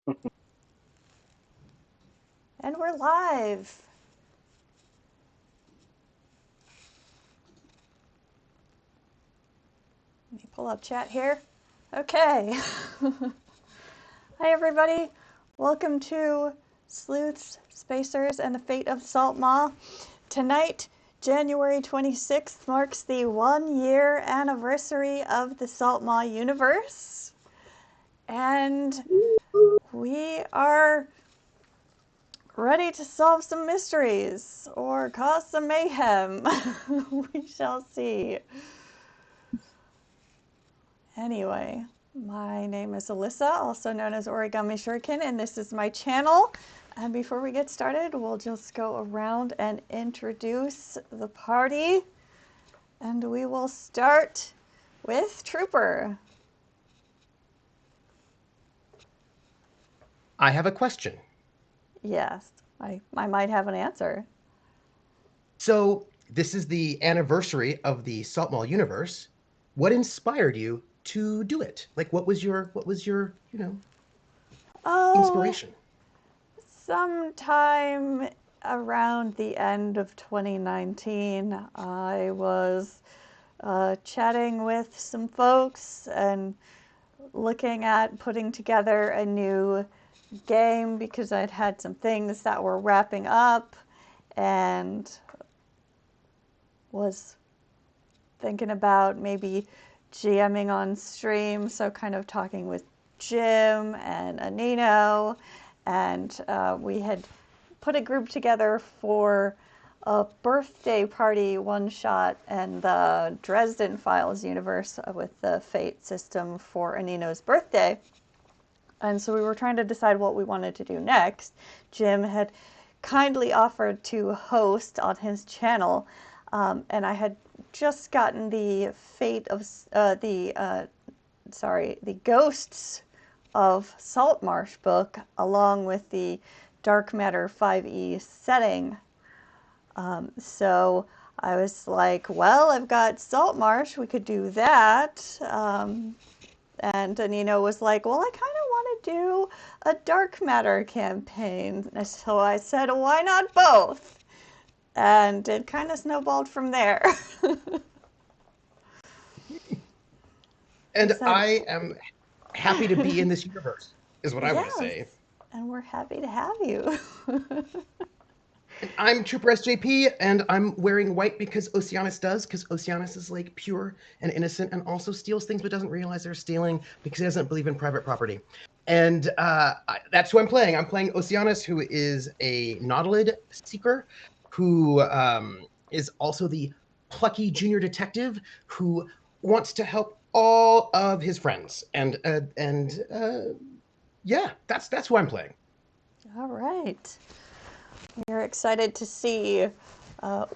And we're live. Let me pull up chat here. Okay. Hi, everybody. Welcome to Sleuths, Spacers, and the Fate of Saltmaw. Tonight, January 26th, marks the 1-year anniversary of the Saltmaw universe. And we are ready to solve some mysteries or cause some mayhem. We shall see. Anyway, my name is Alyssa, also known as Origami Shuriken, and this is my channel. And before we get started, we'll just go around and introduce the party. And we will start with Trooper. I have a question. Yes, I might have an answer. So this is the anniversary of the Saltmaw universe. What inspired you to do it? Like, what was your Oh, inspiration? sometime around the end of 2019, I was chatting with some folks and looking at putting together a new game because I'd had some things that were wrapping up and was thinking about maybe GMing on stream, so kind of talking with Jim and Anino, and we had put a group together for a birthday party one-shot and the Dresden Files universe with the fate system for Anino's birthday. And so we were trying to decide what we wanted to do next. Jim had kindly offered to host on his channel, and I had just gotten the fate of the Ghosts of Saltmarsh book along with the Dark Matter 5e setting. So I was like, well, I've got Saltmarsh, we could do that. And Nino was like, well, I kind of want to do a Dark Matter campaign. So I said, why not both? And it kind of snowballed from there. And said, I am happy to be in this universe, is what I want to yes, say. and we're happy to have you. And I'm Trooper SJP, and I'm wearing white because Oceanus does, because Oceanus is like pure and innocent and also steals things but doesn't realize they're stealing because he doesn't believe in private property. And that's who I'm playing. I'm playing Oceanus, who is a Nautilid seeker, who is also the plucky junior detective who wants to help all of his friends. And yeah, that's who I'm playing. All right. We're excited to see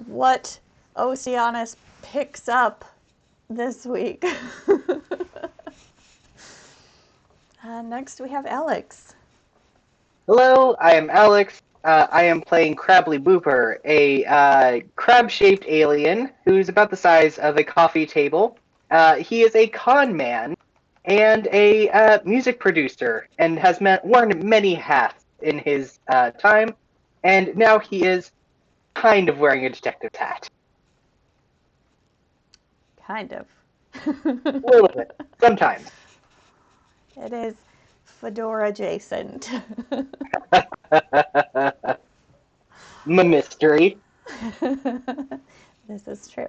what Oceanus picks up this week. Next, we have Alex. Hello, I am Alex. I am playing Crabley Booper, a crab-shaped alien who's about the size of a coffee table. He is a con man and a music producer and has worn many hats in his time, and now he is kind of wearing a detective's hat. Kind of. A little bit, sometimes. It is fedora adjacent. My mystery. This is true.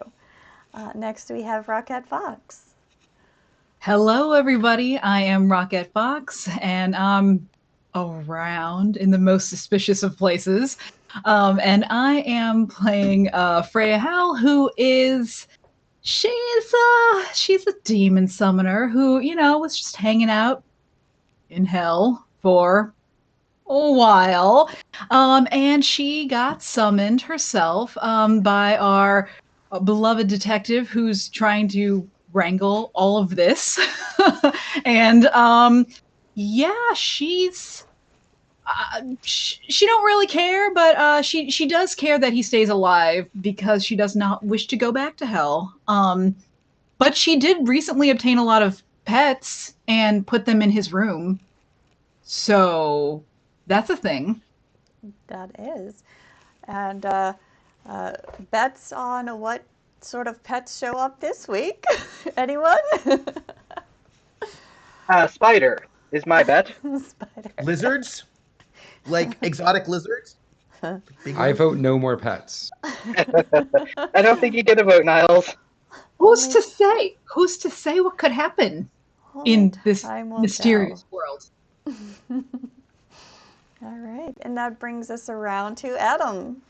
Next, we have Rocket Fox. Hello, everybody. I am Rocket Fox, and I'm around in the most suspicious of places. And I am playing Freija Howl, who is she's a demon summoner who, was just hanging out in hell for a while. And she got summoned herself by our beloved detective who's trying to wrangle all of this. And yeah, she's she don't really care, but she does care that he stays alive because she does not wish to go back to hell. But she did recently obtain a lot of pets and put them in his room. So that's a thing. That is. And uh, bets on what sort of pets show up this week? Anyone? Spider is my bet. Spider. Lizards, like exotic lizards, big I ones. vote no more pets. I don't think you get a vote, Niles. Who's Only, to say? Who's to say what could happen only in this time will mysterious tell. world? All right, and that brings us around to Adam.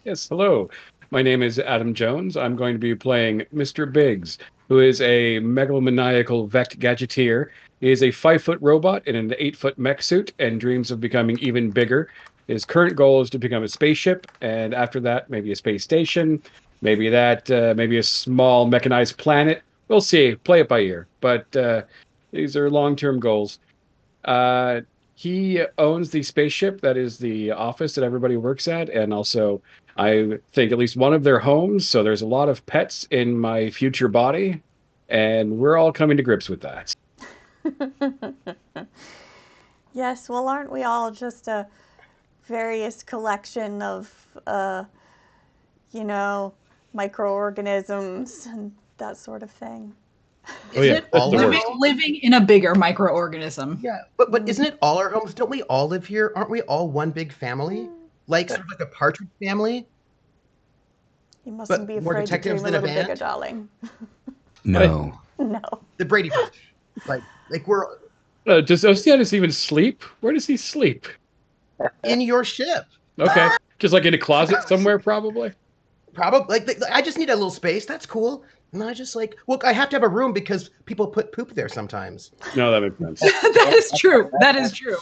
Yes, hello. My name is Adam Jones. I'm going to be playing Mr. Biggs, who is a megalomaniacal Vect gadgeteer. He is a 5-foot robot in an 8-foot mech suit and dreams of becoming even bigger. His current goal is to become a spaceship, and after that, maybe a space station, maybe a small mechanized planet. We'll see. Play it by ear. But these are long-term goals. Uh, he owns the spaceship that is the office that everybody works at, and also I think at least one of their homes. So there's a lot of pets in my future body, and we're all coming to grips with that. Yes, well, aren't we all just a various collection of, you know, microorganisms and that sort of thing? Oh yeah, Isn't it that's all the our worst. homes? Living in a bigger microorganism. Yeah, but isn't it all our homes? Don't we all live here? Aren't we all one big family? Like sort of like a partridge family, You mustn't but be more afraid to detectives dream a than a little bigger, band? darling. No. No. The Brady Bunch. Like we're Does Oceanus even sleep? Where does he sleep? in your ship. Okay, just like in a closet somewhere, probably. Probably like I just need a little space. That's cool. And I just like, well, I have to have a room because people put poop there sometimes. No, that makes sense. That is true. That is true.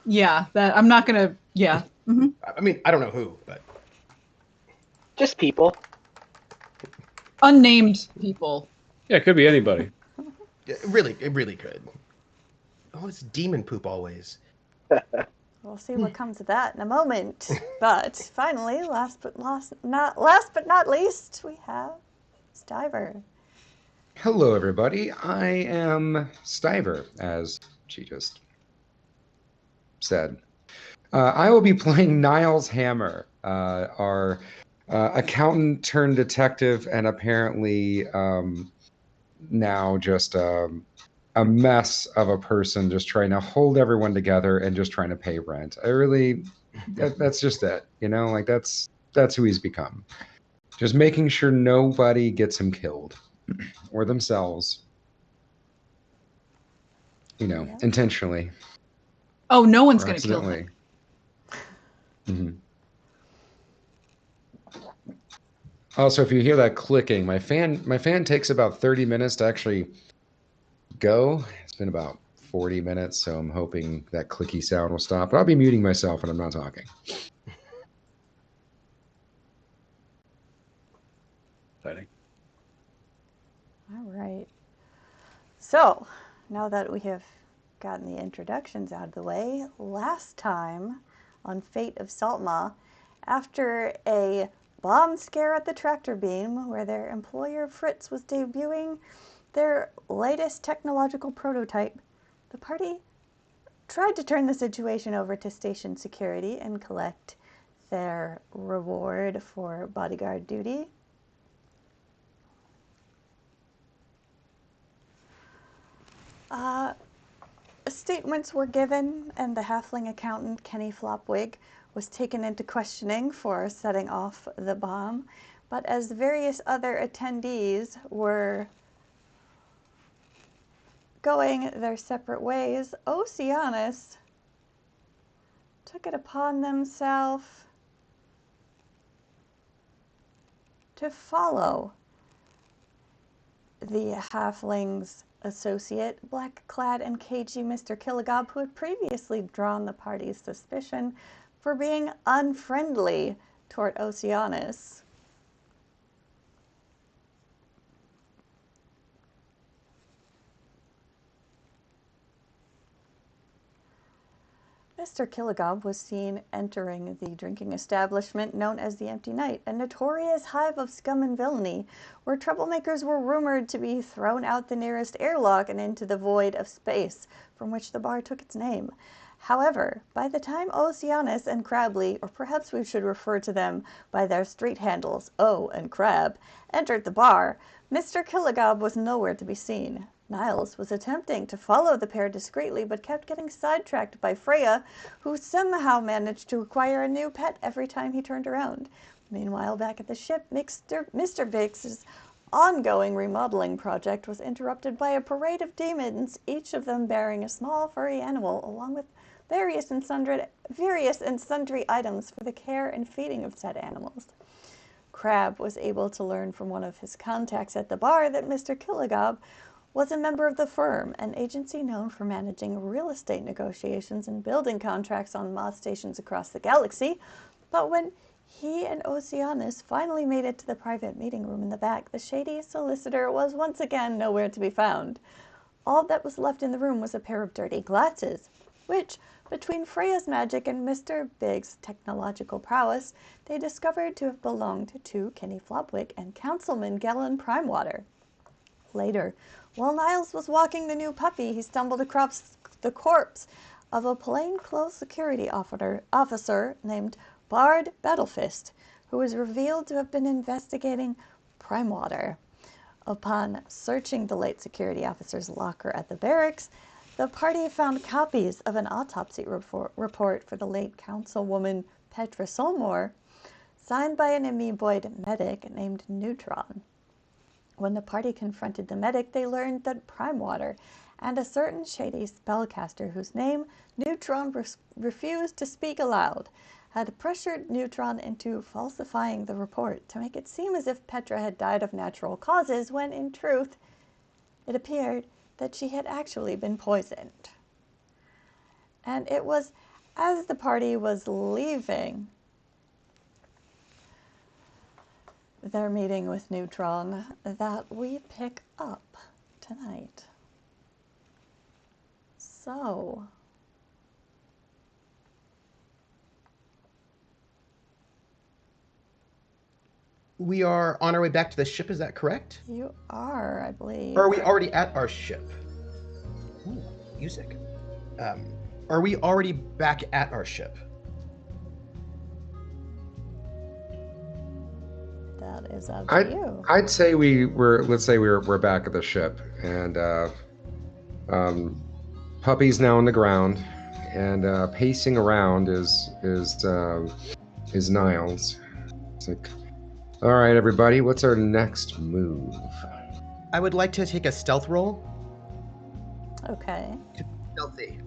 Yeah, that I'm not gonna. Yeah. Hmm. I mean, I don't know who, but Just people. Unnamed people. Yeah, it could be anybody. it really could. Oh, it's demon poop always. We'll see what comes of that in a moment. But finally, last but not least, we have Stiver. Hello, everybody. I am Stiver, as she just said. I will be playing Niles Hammer, our accountant turned detective, and apparently now just a mess of a person, just trying to hold everyone together and just trying to pay rent. That's just it, like that's who he's become. Just making sure nobody gets him killed or themselves, Yeah. intentionally Oh, no one's or gonna kill accidentally. him. Also, if you hear that clicking, my fan takes about 30 minutes to actually go. It's been about 40 minutes, so I'm hoping that clicky sound will stop. But I'll be muting myself when I'm not talking. Exciting. All right. So, now that we have gotten the introductions out of the way, last time on Fate of Saltmaw, after a bomb scare at the tractor beam where their employer Fritz was debuting their latest technological prototype, the party tried to turn the situation over to station security and collect their reward for bodyguard duty. Statements were given, and the halfling accountant Kenny Flopwig was taken into questioning for setting off the bomb. But as various other attendees were going their separate ways, Oceanus took it upon themselves to follow the halfling's associate, black-clad and cagey Mr. Killigob, who had previously drawn the party's suspicion for being unfriendly toward Oceanus. Mr. Killigob was seen entering the drinking establishment known as the Empty Night, a notorious hive of scum and villainy, where troublemakers were rumored to be thrown out the nearest airlock and into the void of space from which the bar took its name. However, by the time Oceanus and Crabley, or perhaps we should refer to them by their street handles, O and Crab, entered the bar, Mr. Killigob was nowhere to be seen. Niles was attempting to follow the pair discreetly, but kept getting sidetracked by Freija, who somehow managed to acquire a new pet every time he turned around. Meanwhile, back at the ship, Mr. Biggs' ongoing remodeling project was interrupted by a parade of demons, each of them bearing a small furry animal, along with various and sundry items for the care and feeding of said animals. Crab was able to learn from one of his contacts at the bar that Mr. Killigob was a member of the firm, an agency known for managing real estate negotiations and building contracts on moth stations across the galaxy. But when he and Oceanus finally made it to the private meeting room in the back, the shady solicitor was once again nowhere to be found. All that was left in the room was a pair of dirty glasses, which, between Freija's magic and Mr. Big's technological prowess, they discovered to have belonged to Kenny Flopwick and Councilman Gellin Primewater. Later, while Niles was walking the new puppy, he stumbled across the corpse of a plainclothes security officer named Bard Battlefist, who was revealed to have been investigating Primewater. Upon searching the late security officer's locker at the barracks, the party found copies of an autopsy report for the late councilwoman Petra Solmore, signed by an amoeboid medic named Neutron. When the party confronted the medic, they learned that Primewater and a certain shady spellcaster whose name Neutron refused to speak aloud had pressured Neutron into falsifying the report to make it seem as if Petra had died of natural causes, when in truth it appeared that she had actually been poisoned. And it was as the party was leaving their meeting with Neutron that we pick up tonight. So, We are on our way back to the ship, is that correct? you are, I believe. Or are we already at our ship? Ooh, music. Are we already back at our ship? That is up to you. I'd say we're back at the ship, and puppy's now on the ground, and pacing around is Niles. It's like, all right, everybody, what's our next move? I would like to take a stealth roll. Okay. Stealthy.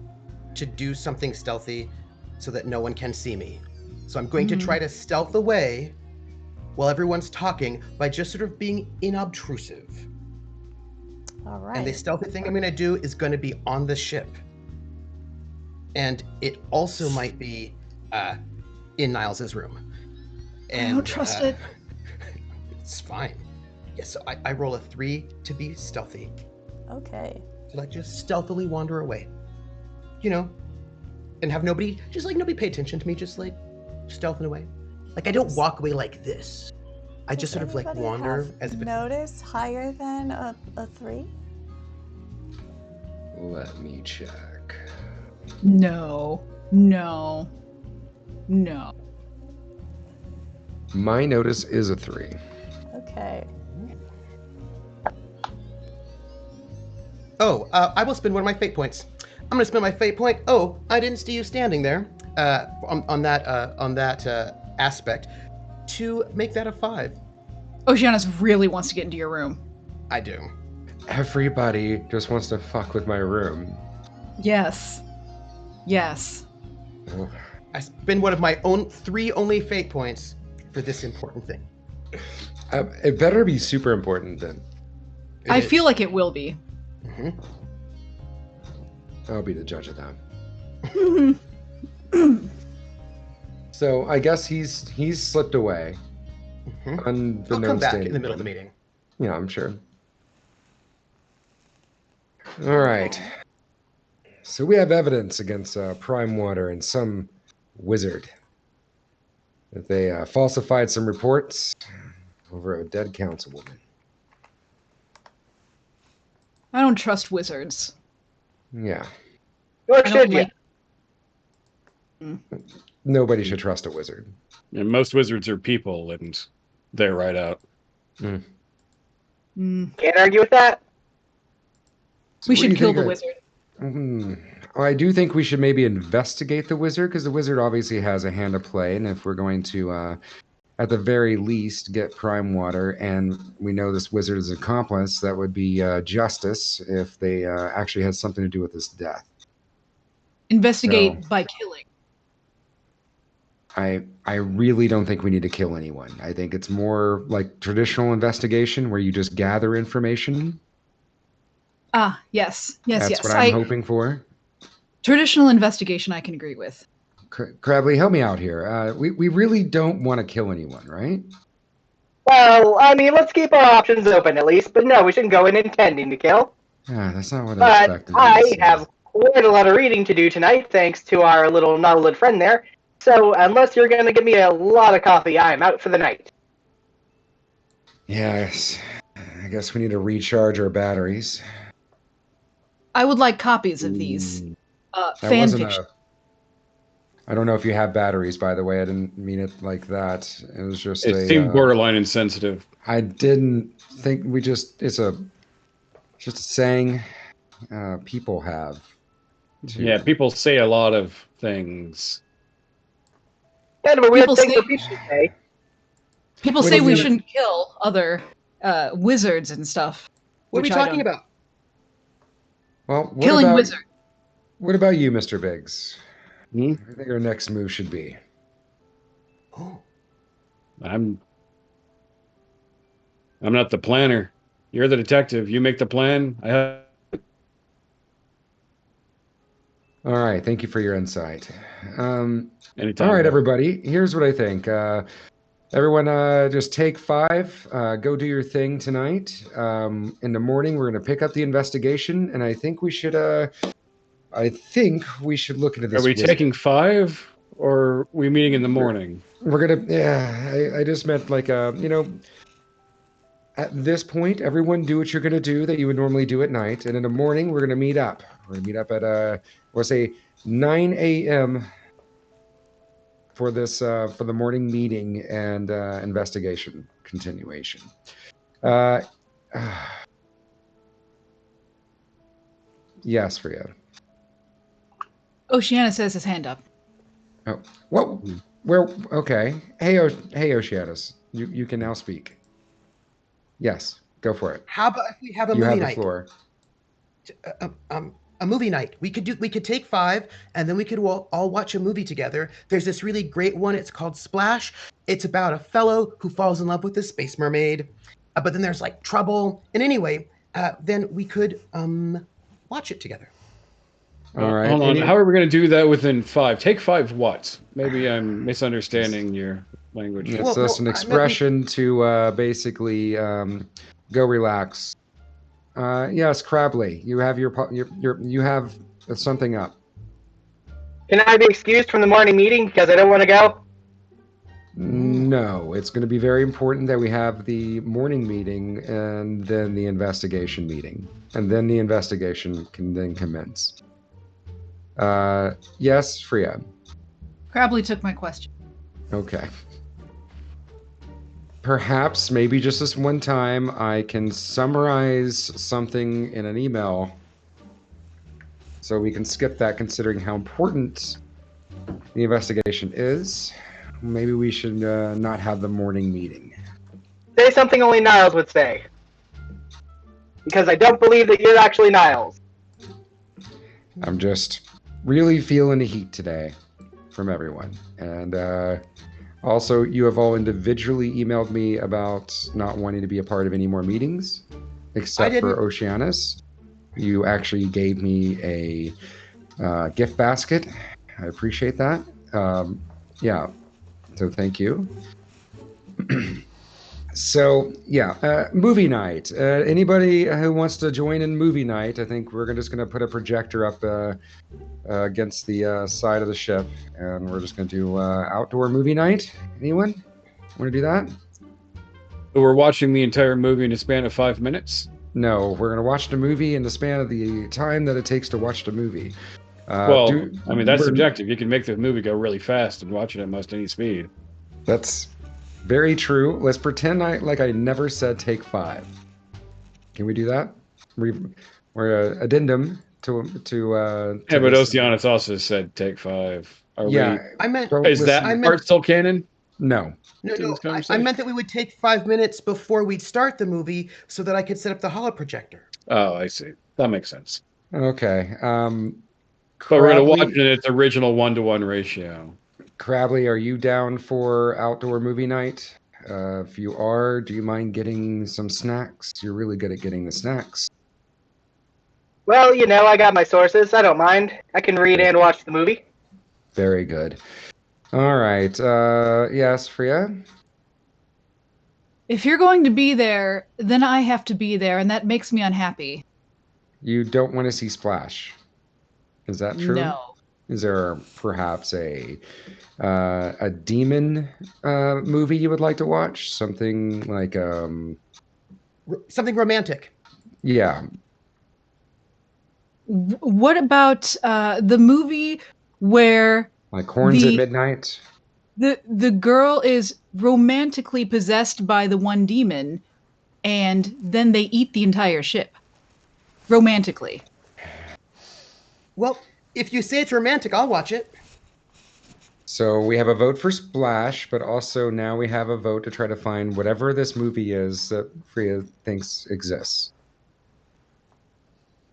To do something stealthy so that no one can see me. So I'm going to try to stealth away while everyone's talking by just sort of being inobtrusive. All right. And the stealthy thing I'm going to do is going to be on the ship. And it also might be in Niles's room. And, I don't trust it. It's fine. Yes, so I roll a 3 to be stealthy. Okay. To like just stealthily wander away. You know, and have nobody pay attention to me, just like stealthing away. Like I don't walk away like this. I just sort of like wander as if notice higher than a 3? Let me check. No. My notice is a 3. Okay. Oh, I will spend one of my fate points. I'm gonna spend my fate point. Oh, I didn't see you standing there. On that aspect, to make that a 5. Oceanus really wants to get into your room. I do. Everybody just wants to fuck with my room. Yes. Oh. I spend one of my own 3 only fate points for this important thing. It better be super important then. I feel like it will be. Mm-hmm. I'll be the judge of that. So I guess he's slipped away. Mm-hmm. I'll come back in the middle of the meeting. Yeah, I'm sure. All right. So we have evidence against Prime Water and some wizard that they falsified some reports over a dead councilwoman. I don't trust wizards. Yeah. Or I don't should you? like. Nobody should trust a wizard. And most wizards are people, and they're right out. Mm. Can't argue with that. So We what do should you kill think the I- wizard. Well, I do think we should maybe investigate the wizard, because the wizard obviously has a hand to play, and if we're going to, at the very least, get Prime Water, and we know this wizard is an accomplice, that would be justice if they actually had something to do with this death. Investigate So- by killing. I really don't think we need to kill anyone. I think it's more like traditional investigation where you just gather information. Ah, yes. That's Yes. what I'm hoping for. Traditional investigation I can agree with. Crabley, help me out here. We really don't want to kill anyone, right? Well, I mean, let's keep our options open at least. But no, we shouldn't go in intending to kill. Yeah, that's not what I But expected. you to I say. have quite a lot of reading to do tonight, thanks to our little nautilid friend there. So unless you're going to give me a lot of coffee, I'm out for the night. Yes. I guess we need to recharge our batteries. I would like copies of these. That Fan wasn't fiction. I don't know if you have batteries, by the way. I didn't mean it like that. It was just It seemed borderline insensitive. I didn't think it's just a saying people have. Yeah, people say a lot of things. Kind of a weird People thing say- for people to say. People What say is we it? shouldn't kill other wizards and stuff. What are we which I talking don't- about? Well, what Killing about, wizard. What about you, Mr. Biggs? Hmm? What do you think our next move should be? Oh, I'm not the planner. You're the detective. You make the plan. I have All right, thank you for your insight. anytime. All right, everybody. Here's what I think. Everyone, just take 5. Go do your thing tonight. In the morning, we're going to pick up the investigation, and I think we should. Look into this. Are we wizard. taking 5 or are we meeting in the morning? We're gonna. Yeah, I just meant like At this point, everyone do what you're gonna do that you would normally do at night, and in the morning we're gonna meet up. We're gonna meet up at we'll say 9 a.m. for this for the morning meeting and investigation continuation. Yes, Freya. Oceanus has his hand up. Oh, what? Where? Okay. Hey, hey, Oceanus. You can now speak. Yes, go for it. how about if we have a You movie have the night? floor. A movie night. We could take 5, and then we could all watch a movie together. There's this really great one. It's called Splash. It's about a fellow who falls in love with a space mermaid, but then there's like trouble. And anyway, then we could watch it together. All right. Hold on. any- How are we going to do that within 5? Take 5 what? Maybe I'm misunderstanding your language. It's Well, just no, an I meant expression to basically go relax. Yes, Crabley, you have you have something up. Can I be excused from the morning meeting because I don't want to go? No, it's going to be very important that we have the morning meeting and then the investigation meeting, and then the investigation can then commence. Yes, Freya. Crabley took my question. Okay. Perhaps, maybe just this one time, I can summarize something in an email so we can skip that considering how important the investigation is. Maybe we should not have the morning meeting. Say something only Niles would say. Because I don't believe that you're actually Niles. I'm just really feeling the heat today from everyone. And also, you have all individually emailed me about not wanting to be a part of any more meetings, except for didn't. Oceanus. You actually gave me a gift basket. I appreciate that. Yeah, so thank you. So yeah, movie night. Anybody who wants to join in movie night? I think we're just going to put a projector up against the side of the ship, and we're just going to do outdoor movie night. Anyone want to do that? So we're watching the entire movie in a span of 5 minutes. No, we're going to watch the movie in the span of the time that it takes to watch the movie. Well, I mean, that's subjective. You can make the movie go really fast and watch it at most any speed. That's very true. Let's pretend like I never said take 5. Can we do that? We're addendum to Yeah, but this. Oceanus also said take 5. I meant. Is that part still canon? No. No. I meant that we would take 5 minutes before we'd start the movie so that I could set up the holo projector. Oh, I see. That makes sense. Okay. But we're going to watch it in its original 1-to-1 ratio. Crabley, are you down for outdoor movie night? If you are, do you mind getting some snacks? You're really good at getting the snacks. Well, I got my sources. I don't mind. I can read and watch the movie. Very good. All right. Yes, Freya? If you're going to be there, then I have to be there, and that makes me unhappy. You don't want to see Splash. Is that true? No. Is there perhaps a demon movie you would like to watch? Something like something romantic. Yeah. What about the movie where Like Horns at Midnight? the girl is romantically possessed by the one demon, and then they eat the entire ship. Romantically. Well, if you say it's romantic, I'll watch it. So we have a vote for Splash, but also now we have a vote to try to find whatever this movie is that Freya thinks exists.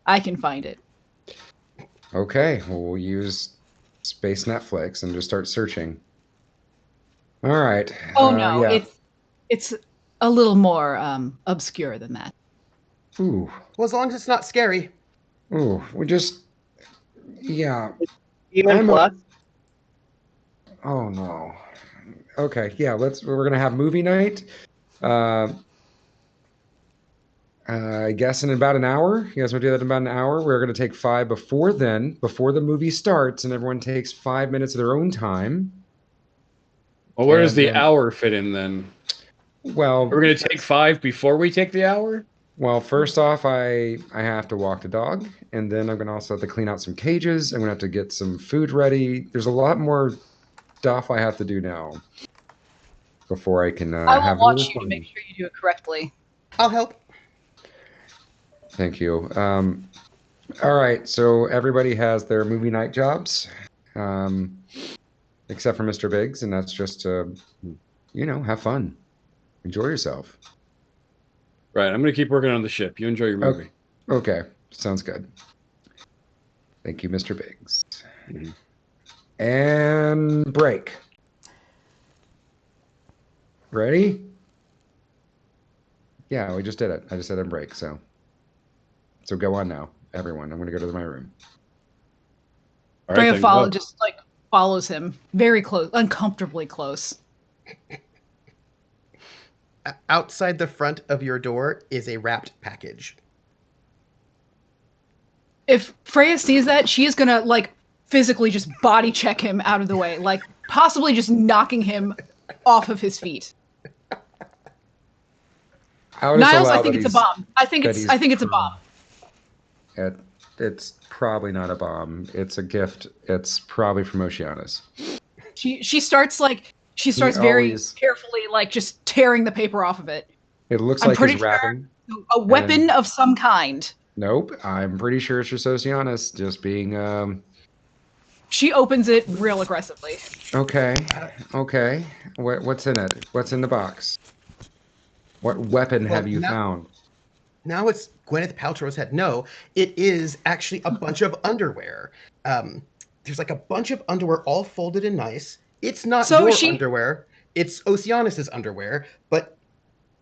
I can find it. Okay, well, we'll use Space Netflix and just start searching. All right. Oh no, yeah. it's a little more obscure than that. Ooh. Well, as long as it's not scary. Ooh, we just... Yeah. Demon Plus? Oh no. Okay, yeah, we're gonna have movie night. I guess in about an hour. You guys want to do that in about an hour? We're gonna take 5 before then, before the movie starts, and everyone takes 5 minutes of their own time. Well, where does the hour fit in then? Well, we're gonna take 5 before we take the hour? Well, first off, I have to walk the dog, and then I'm gonna also have to clean out some cages. I'm gonna have to get some food ready. There's a lot more stuff I have to do now before I can I will have watch you to make sure you do it correctly. I'll help. Thank you. All right, so everybody has their movie night jobs, except for Mr. Biggs, and that's just to, have fun, enjoy yourself. Right, I'm going to keep working on the ship. You enjoy your movie. Okay, sounds good. Thank you, Mr. Biggs. Mm-hmm. And break. Ready? Yeah, we just did it. I just said and break, so go on now, everyone. I'm going to go to my room. All right, Freya just follows him very close, uncomfortably close. Outside the front of your door is a wrapped package. If Freya sees that, she is gonna physically just body check him out of the way, possibly just knocking him off of his feet. Niles, I think it's a bomb. I think it's a bomb. It's probably not a bomb. It's a gift. It's probably from Oceanus. She starts very carefully, just tearing the paper off of it. It looks like he's wrapping. A weapon of some kind. Nope. I'm pretty sure it's just Oceanus just being... She opens it real aggressively. Okay. What's in it? What's in the box? What weapon have you found? Now it's Gwyneth Paltrow's head. No, it is actually a bunch of underwear. There's a bunch of underwear all folded and nice. It's not your underwear. It's Oceanus's underwear, but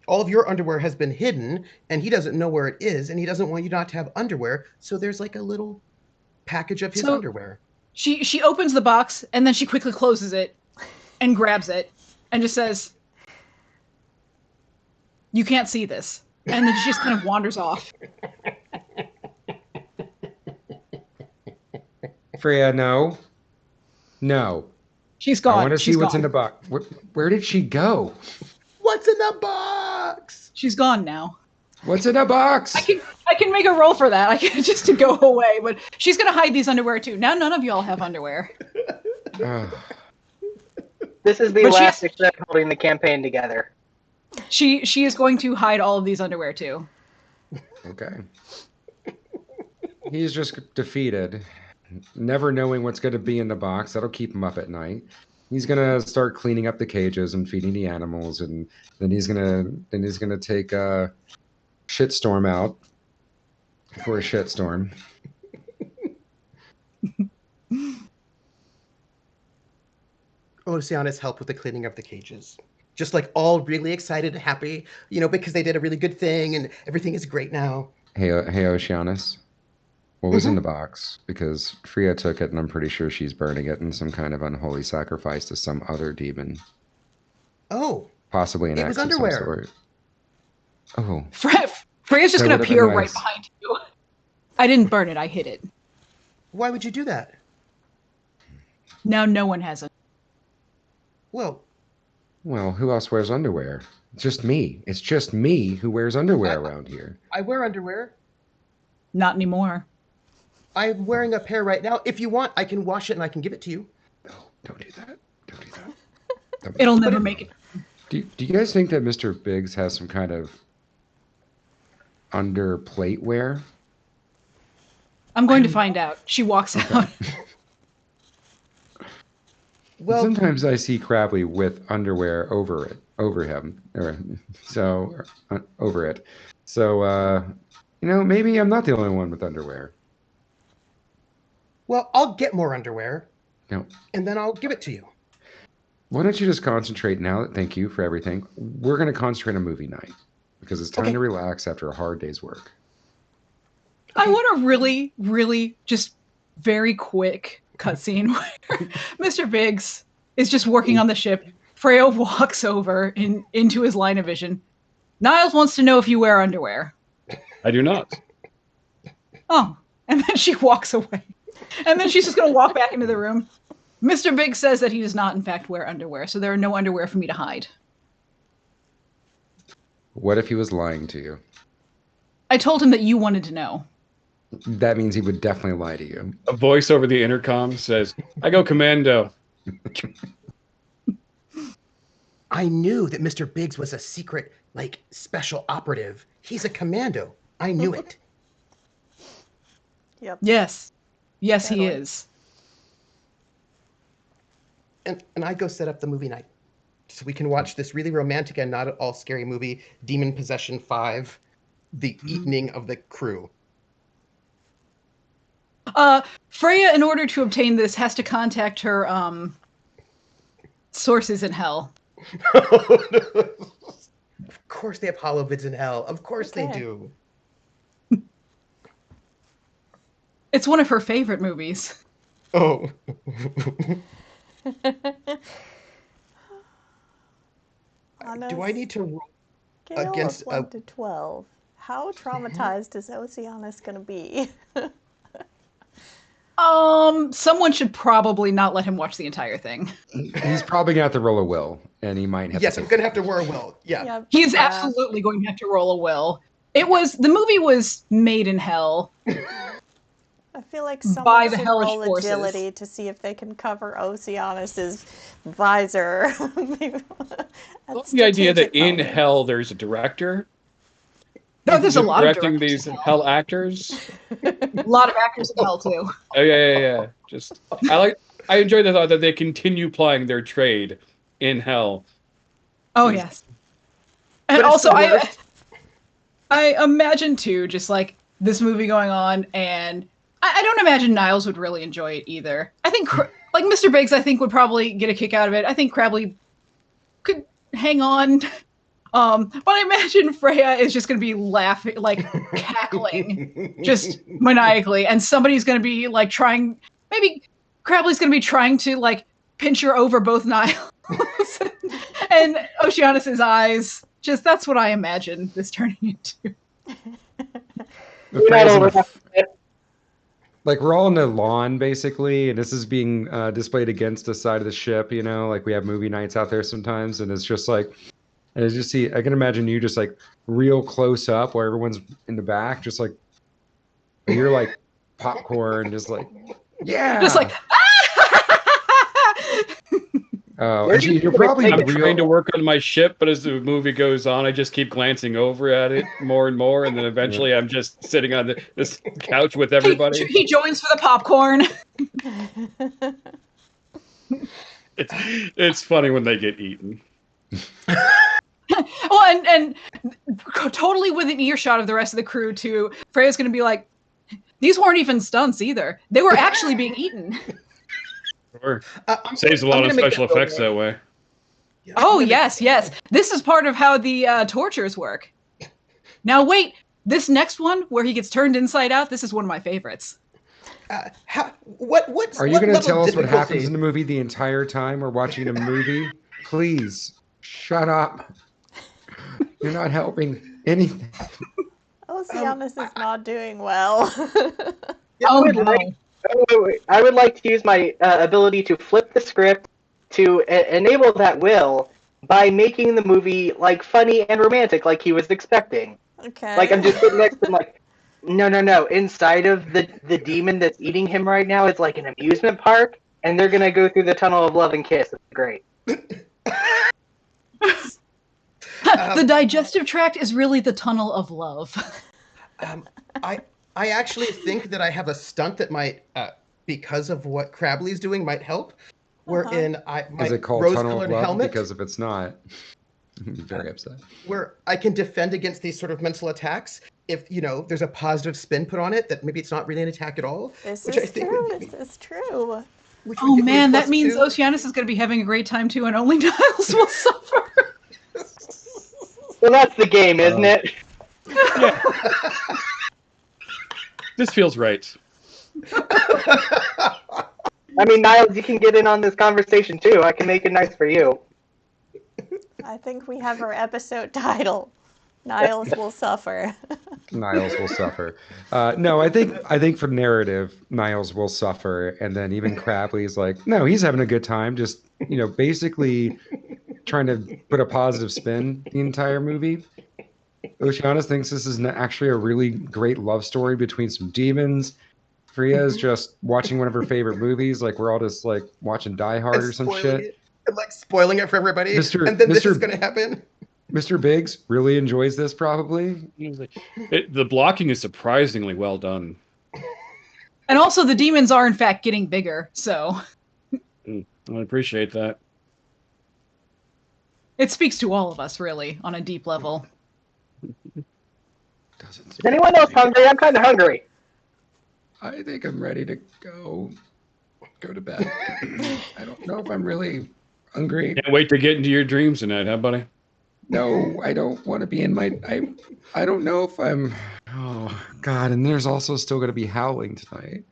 all of your underwear has been hidden, and he doesn't know where it is, and he doesn't want you not to have underwear, so there's a little package of his underwear. She opens the box, and then she quickly closes it and grabs it and just says, You can't see this. And then she just kind of wanders off. Freya, no. No. She's gone. I want to see what's in gone. the box. Where did she go? What's in the box? She's gone now. What's in the box? I can make a roll for that. I can just to go away, but she's gonna hide these underwear too. Now none of y'all have underwear. This is the But she elastic thread holding the campaign together. She is going to hide all of these underwear too. Okay. He's just defeated, never knowing what's going to be in the box. That'll keep him up at night. He's gonna start cleaning up the cages and feeding the animals, and then he's gonna take a shitstorm out for a shitstorm. Oceanus helped with the cleaning of the cages. Just like all really excited and happy, because they did a really good thing and everything is great now. Hey, Oceanus. What was in the box? Because Freya took it, and I'm pretty sure she's burning it in some kind of unholy sacrifice to some other demon. Oh. Possibly an It ex was of some underwear. sort. Oh. Freya's just That going to would've appear been right nice. behind you. I didn't burn it. I hid it. Why would you do that? Now no one has it. Well, Who else wears underwear? Just me. It's just me who wears underwear around here. I wear underwear. Not anymore. I'm wearing a pair right now. If you want, I can wash it and I can give it to you. No, don't do that. Don't do that. It'll never make it. Do you guys think that Mr. Biggs has some kind of under plate wear? I'm going to find out. She walks out. Well, Sometimes I see Crabley with underwear over him, over it. So, maybe I'm not the only one with underwear. well, I'll get more underwear. No. And then I'll give it to you. Why don't you just concentrate now? Thank you for everything. We're going to concentrate on movie night because it's time Okay. to relax after a hard day's work. I want a really, really just very quick cutscene where Mr. Biggs is just working on the ship. Freya walks over into his line of vision. Niles wants to know if you wear underwear. I do not. Oh, and then she walks away. And then she's just going to walk back into the room. Mr. Biggs says that he does not, in fact, wear underwear, so there are no underwear for me to hide. What if he was lying to you? I told him that you wanted to know. That means he would definitely lie to you. A voice over the intercom says, I go commando. I knew that Mr. Biggs was a secret, special operative. He's a commando. I knew it. Yep. Yes. Yes, he Totally. is. And I go set up the movie night so we can watch this really romantic and not at all scary movie, Demon Possession 5, The Evening of the Crew. Freya, in order to obtain this, has to contact her sources in hell. Of course they have holovids in hell. Of course they Okay. do. It's one of her favorite movies. Oh. On Do a I need to roll? scale against of 1 to 12, how traumatized is Oceanus going to be? Someone should probably not let him watch the entire thing. He's probably going to have to roll a will, and he might have Yes, to I'm going to have to wear a will. Yeah. Yeah, He is yeah. absolutely going to have to roll a will. The movie was made in hell. I feel like by someone the should hellish roll forces. agility to see if they can cover Oceanus's visor. The idea that in hell there's a director No, there's a lot of directing directors these in hell. hell actors. A lot of actors in hell too. Oh yeah. Just I enjoy the thought that they continue plying their trade in hell. Oh yes. And But it's also the worst. I imagine too, just like this movie going on, and I don't imagine Niles would really enjoy it either. I think like Mr. Biggs, I think would probably get a kick out of it. I think Crabley could hang on. But I imagine Freya is just going to be laughing, like cackling, just maniacally, and somebody's going to be like trying. Maybe Crabley's going to be trying to like pinch her over both Niles and Oceanus's eyes Just that's what I imagine this turning into. You're not Freya's in over a like we're all in the lawn basically, and this is being displayed against the side of the ship. You know, like we have movie nights out there sometimes, and it's just like, and it's just I can imagine you just like real close up where everyone's in the back, just like you're like popcorn, just like Just like oh, and you're probably I'm trying to real. work on my ship, but as the movie goes on, I just keep glancing over at it more and more, and then eventually I'm just sitting on this couch with everybody. he joins for the popcorn. It's funny when they get eaten. Well, and totally within earshot of the rest of the crew too. Freya's gonna be like, these weren't even stunts either. They were actually being eaten. Sure. Saves a lot of special effects that way. Yeah, Oh, yes. This is part of how the tortures work. Now, wait. This next one, where he gets turned inside out, this is one of my favorites. What's Are you what going to level tell of us what happens difficulty? in the movie the entire time we're watching a movie? Please, shut up. You're not helping anything. Oceanus is not doing well. Oh, no. I would like to use my ability to flip the script to enable that will by making the movie like funny and romantic, like he was expecting. Okay. Like I'm just sitting next to him, like, no. Inside of the demon that's eating him right now, it's like an amusement park, and they're gonna go through the tunnel of love and kiss. It's great. The digestive tract is really the tunnel of love. I actually think that I have a stunt that might, because of what Crabley's doing, might help. Wherein my Is it called Tunnel of rose-colored Love? helmet, Because if it's not, I'm very upset. where I can defend against these sort of mental attacks. If there's a positive spin put on it, that maybe it's not really an attack at all. This which I is think true. would be- This is true. which would Oh, give me a man, that plus means 2. Oceanus is going to be having a great time, too, and only Niles will suffer. Well, that's the game, isn't it? Yeah. This feels right. I mean, Niles, you can get in on this conversation too. I can make it nice for you. I think we have our episode title. Niles will suffer. Niles will suffer. No, I think for narrative, Niles will suffer, and then even Crabley's like, no, he's having a good time, just basically trying to put a positive spin the entire movie. Oceanus thinks this is actually a really great love story between some demons. Freya is just watching one of her favorite movies, like we're all just like watching Die Hard And or some spoiling shit. it, and like spoiling it for everybody. Mr. And then this Mr. is going to happen. Mr. Biggs really enjoys this probably. The blocking is surprisingly well done. And also, the demons are, in fact, getting bigger, so I appreciate that. it speaks to all of us, really, on a deep level. Is anyone else hungry? I'm kind of hungry. I think I'm ready to go to bed. I don't know if I'm really hungry. Can't wait to get into your dreams tonight, huh, buddy? No, I don't want to be in my. I don't know if I'm. Oh God! And there's also still going to be howling tonight.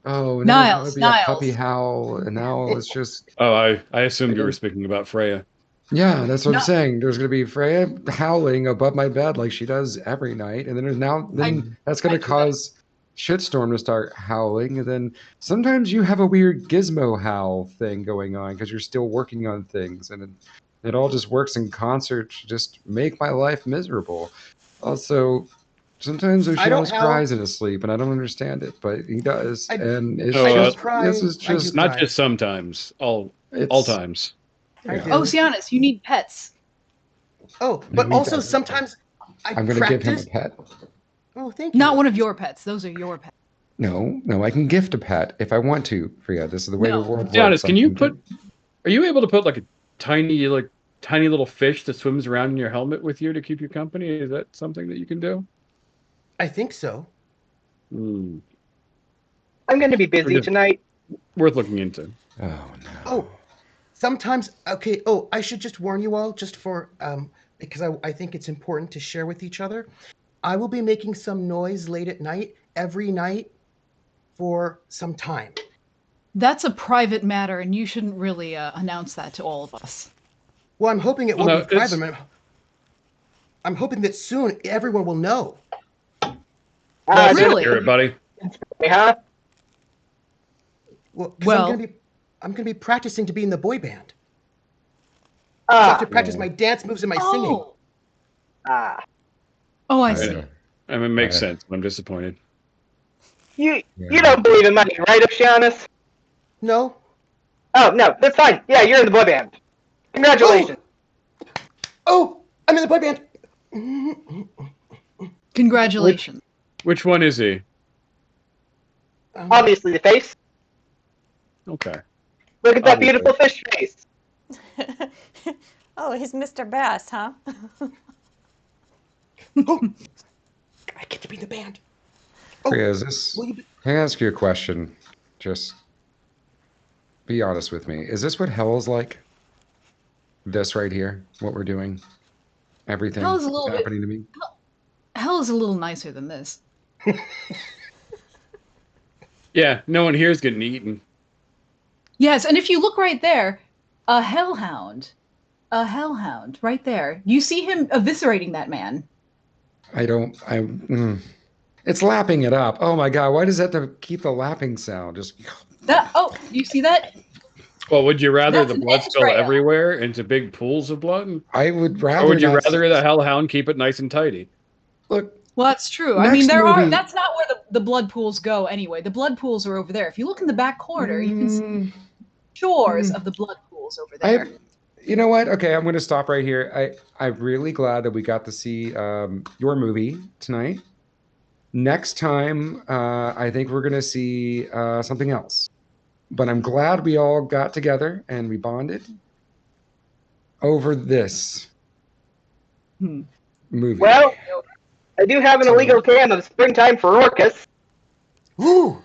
Oh, and Niles, there's gonna be a Niles. puppy howl, and now it's just. Oh, I assumed you were speaking about Freya. Yeah, that's what No. I'm saying. There's going to be Freya howling above my bed like she does every night, and then that's going to cause shitstorm to start howling, and then sometimes you have a weird gizmo howl thing going on because you're still working on things, and it all just works in concert to just make my life miserable. Also, sometimes I don't Oceanus howl. cries in his sleep, and I don't understand it, but he does, and it's I just cry. this is I do just cry. Not just sometimes, all it's, times. I yeah. do. Oceanus, you need pets. Oh, but No, he also doesn't. sometimes I I'm going to give him a practice. pet. Oh, thank you. Not one of your pets. Those are your pets. No, I can gift a pet if I want to, Freya. This is the way No. the world works. Be honest, can you I can are you able to put like a tiny little fish that swims around in your helmet with you to keep you company? Is that something that you can do? I think so. Hmm. I'm going to be busy tonight. Worth looking into. Oh no. Oh, sometimes. Okay. Oh, I should just warn you all, just for because I think it's important to share with each other. I will be making some noise late at night, every night, for some time. That's a private matter, and you shouldn't really announce that to all of us. Well, I'm hoping it Well, won't no, be it's- private. I'm hoping that soon everyone will know. Let's Really? hear it, buddy. Huh? Well, 'cause Well- I'm gonna be practicing to be in the boy band. So I have to practice Yeah. my dance moves and my singing. Oh, Ah. oh, I I see. know. I mean, it makes Right. sense, but I'm disappointed. You Yeah. don't believe in money, right, Oceanus? No? Oh, no, that's fine. Yeah, you're in the boy band. Congratulations. Oh, I'm in the boy band. Congratulations. Which one is he? Obviously, the face. Okay. Look at that Obviously. beautiful fish face. Oh, he's Mr. Bass, huh? Oh, I get to be in the band. Oh, Freya, is this? will you be... Can I ask you a question? Just be honest with me. Is this what hell is like? This right here, what we're doing, everything Hell is a little that's bit- happening to me. Hell is a little nicer than this. Yeah, no one here is getting eaten. Yes, and if you look right there, a hellhound right there. You see him eviscerating that man. It's lapping it up. Oh my God, why does that have to keep the lapping sound? Just You see that? Well, would you rather That's the an blood spill entrail. everywhere into big pools of blood? I would rather. Or would you not rather the hellhound keep it nice and tidy? look? Well, that's true. I Next mean, movie- that's not where the blood pools go anyway. The blood pools are over there. If you look in the back corner, you can see shores of the blood pools over there. You know what? Okay, I'm going to stop right here. I'm really glad that we got to see your movie tonight. Next time, I think we're going to see something else. But I'm glad we all got together and we bonded over this movie. Well, I do have an illegal cam of Springtime for Orcus. Ooh,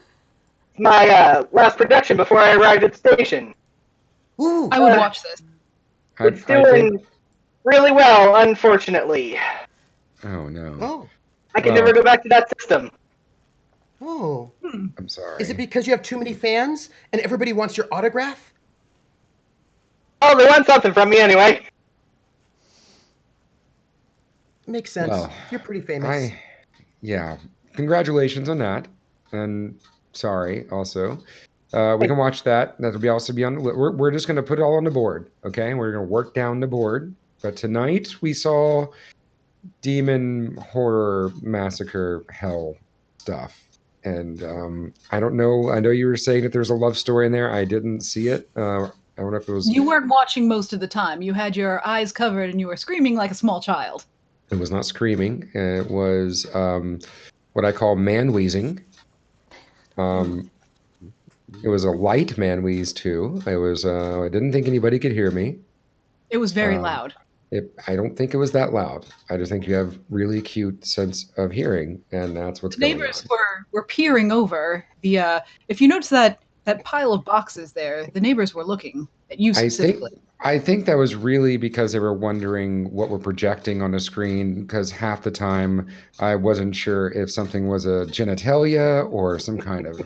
It's my last production before I arrived at the station. ooh. I would watch this. It's doing really well, unfortunately. Oh no! Oh, I can Wow. never go back to that system. oh. I'm sorry. Is it because you have too many fans and everybody wants your autograph? Oh, they want something from me anyway. Makes sense. Well, You're pretty famous. Yeah. Congratulations on that. And sorry, also. We can watch that. That'll also be on. We're just going to put it all on the board. Okay. We're going to work down the board. But tonight we saw demon horror massacre hell stuff. And I don't know. I know you were saying that there's a love story in there. I didn't see it. I don't know if it was. You weren't watching most of the time. You had your eyes covered and you were screaming like a small child. It was not screaming. It was what I call man wheezing. It was a light man wheeze too. It was. I didn't think anybody could hear me. It was very loud. I don't think it was that loud. I just think you have really cute sense of hearing, and that's what's The going neighbors on. were peering over the. If you notice that pile of boxes there, the neighbors were looking at you specifically. I think that was really because they were wondering what we're projecting on the screen, because half the time I wasn't sure if something was a genitalia or some kind of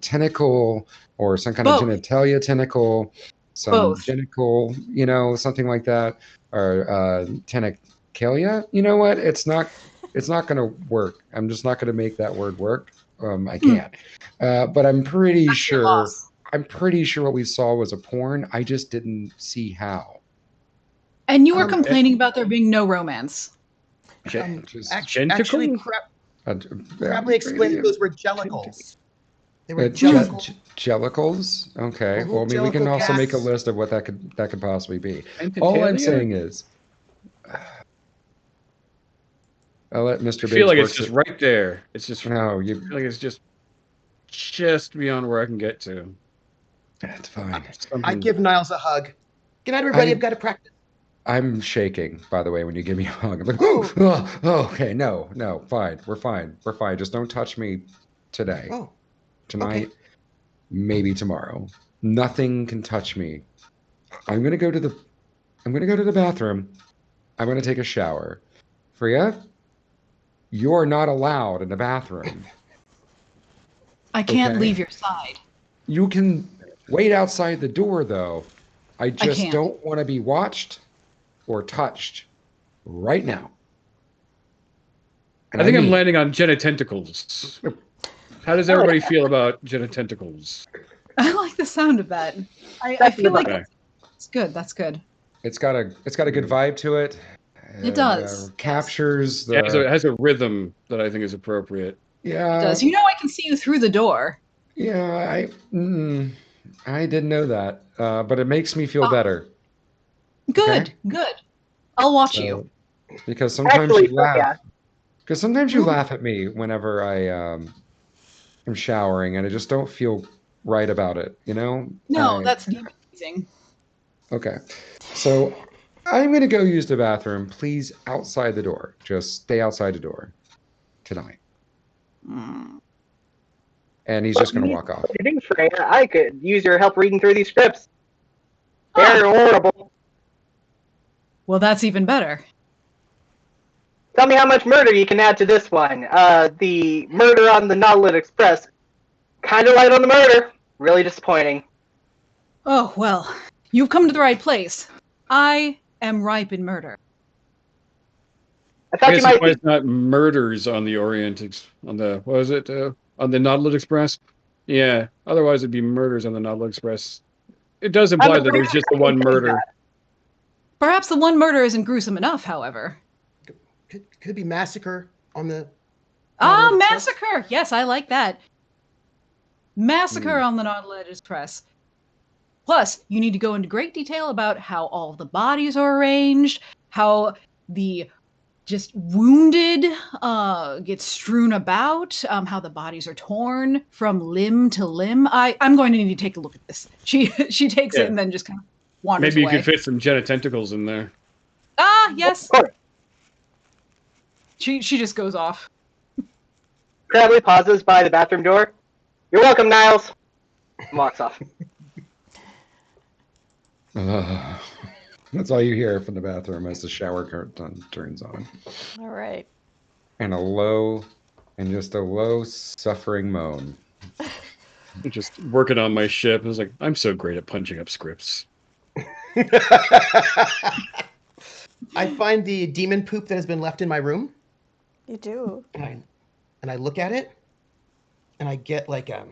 tentacle or some kind Both. of genitalia tentacle, some Both. genicle, something like that, or tentacalia. You know what? It's not going to work. I'm just not going to make that word work. I can't. But I'm pretty That's your sure. loss. I'm pretty sure what we saw was a porn. I just didn't see how. And you were complaining about there being no romance. Just, Actually, Crabley explained that those were jellicles. They were jellicles. jellicles. Okay. Mhm, Well, I mean, we can jellicle also make a cats. list of what that could possibly be. All I'm saying is, I'll let Mr. I feel like Biggs it's work just it- right there. It's just. No, I feel like it's just beyond where I can get to. It's fine. I give Niles a hug. Good night, everybody. I- I've got to practice. I'm shaking, by the way, when you give me a hug. I'm like, oh, okay, no, fine, we're fine. Just don't touch me today. Oh, Tonight, maybe tomorrow. Nothing can touch me. I'm gonna go to the bathroom. I'm gonna take a shower. Freya, you're not allowed in the bathroom. I can't Okay. leave your side. You can wait outside the door, though. I just can't. don't want to be watched or touched right now. And I think I'm mean, landing on genitentacles. How does everybody feel about genitentacles? I like the sound of that. I That's feel like Okay. it's good. That's good. it's got a good vibe to it. It does. Captures It the has a rhythm that I think is appropriate. It does. You know, I can see you through the door. Yeah, I didn't know that, but it makes me feel better. Good, Okay? good. I'll watch you. Because sometimes Actually, you laugh. yeah. Because sometimes you laugh at me whenever I am showering, and I just don't feel right about it. You know? No, that's demonizing. Okay. So I'm gonna go use the bathroom. Please, outside the door. Just stay outside the door tonight. And he's just gonna walk off. Freya, I could use your help reading through these scripts. They're horrible. Well, that's even better. Tell me how much murder you can add to this one. The murder on the Nautilus Express. Kind of light on the murder. Really disappointing. Oh, well, you've come to the right place. I am ripe in murder. I I thought you guess might be. it's not murders on the on the what was it on the Nautilus Express? Yeah. Otherwise, it'd be murders on the Nautilus Express. It does imply that there's just the one murder. Perhaps the one murder isn't gruesome enough, however. Could be massacre on the. Massacre! Yes, I like that. Massacre on the Nautilus Express. Plus, you need to go into great detail about how all of the bodies are arranged, how the just wounded get strewn about, how the bodies are torn from limb to limb. I'm going to need to take a look at this. She takes it and then just kind of wanders Maybe away. you could fit some genitentacles in there. Yes. She just goes off. Crabley pauses by the bathroom door. You're welcome, Niles. And walks off. That's all you hear from the bathroom as the shower curtain turns on. All right. And just a low suffering moan. I'm just working on my ship. I was like, I'm so great at punching up scripts. I find the demon poop that has been left in my room. You do. And I look at it, and I get like a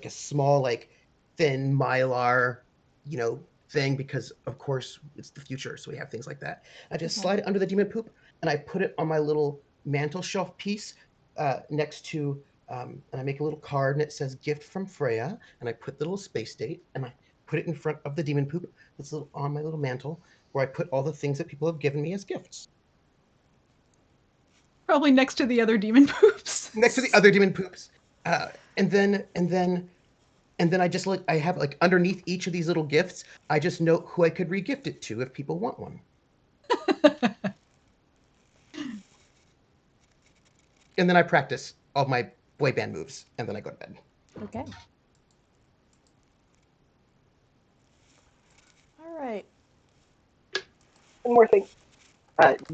small, like, thin mylar, thing, because of course it's the future, so we have things like that. I just slide it under the demon poop, and I put it on my little mantle shelf piece next to, and I make a little card, and it says "Gift from Freya," and I put the little space date, and I put it in front of the demon poop that's on my little mantle, where I put all the things that people have given me as gifts. Probably next to the other demon poops. Next to the other demon poops, and then I just I have underneath each of these little gifts, I just note who I could re-gift it to if people want one. And then I practice all my boy band moves, and then I go to bed. Okay. All right. One more thing.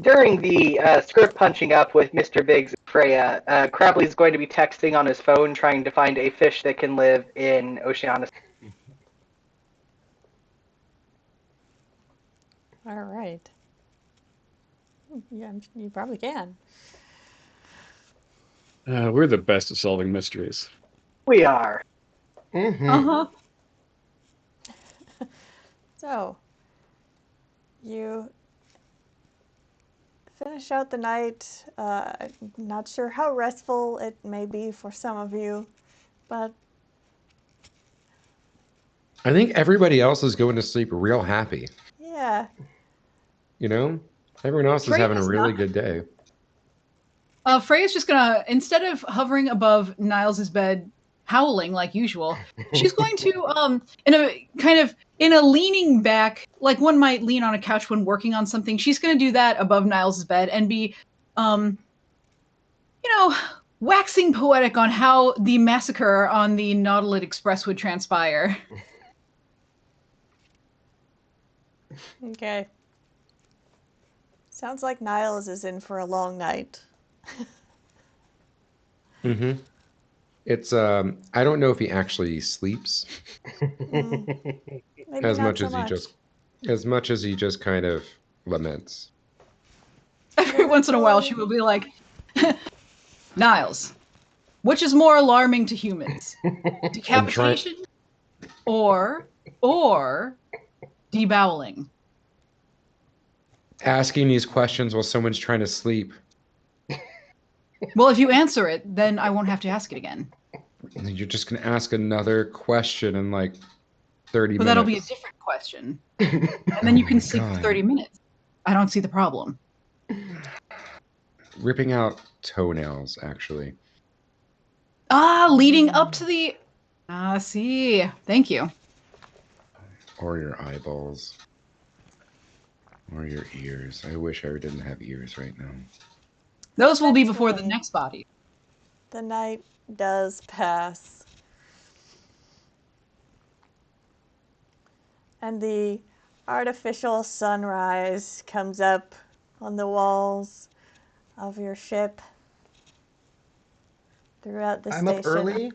During the script punching up with Mr. Biggs and Freya, Crabley's going to be texting on his phone trying to find a fish that can live in Oceanus. All right. Yeah, you probably can. We're the best at solving mysteries. We are. Mm-hmm. So, you finish out the night. Not sure how restful it may be for some of you, but I think everybody else is going to sleep real happy. yeah. Everyone else is having a Freya's really not. good day. Freya's just gonna, instead of hovering above Niles's bed, howling like usual, she's going to, in a leaning back, like one might lean on a couch when working on something, she's gonna do that above Niles's bed and be, waxing poetic on how the massacre on the Nautilus Express would transpire. Okay. Sounds like Niles is in for a long night. Mm-hmm. It's I don't know if he actually sleeps Maybe as not much so as much. he just kind of laments. every once in a while she will be like, Niles, which is more alarming to humans? Decapitation or deboweling? Asking these questions while someone's trying to sleep. Well, if you answer it, then I won't have to ask it again. You're just going to ask another question in like 30 But minutes. that'll be a different question. And then you can sleep for God. 30 minutes. I don't see the problem. Ripping out toenails, actually. Leading up to the... see. Thank you. Or your eyeballs. Or your ears. I wish I didn't have ears right now. Those will be before the next body. The night does pass. And the artificial sunrise comes up on the walls of your ship throughout the I'm station.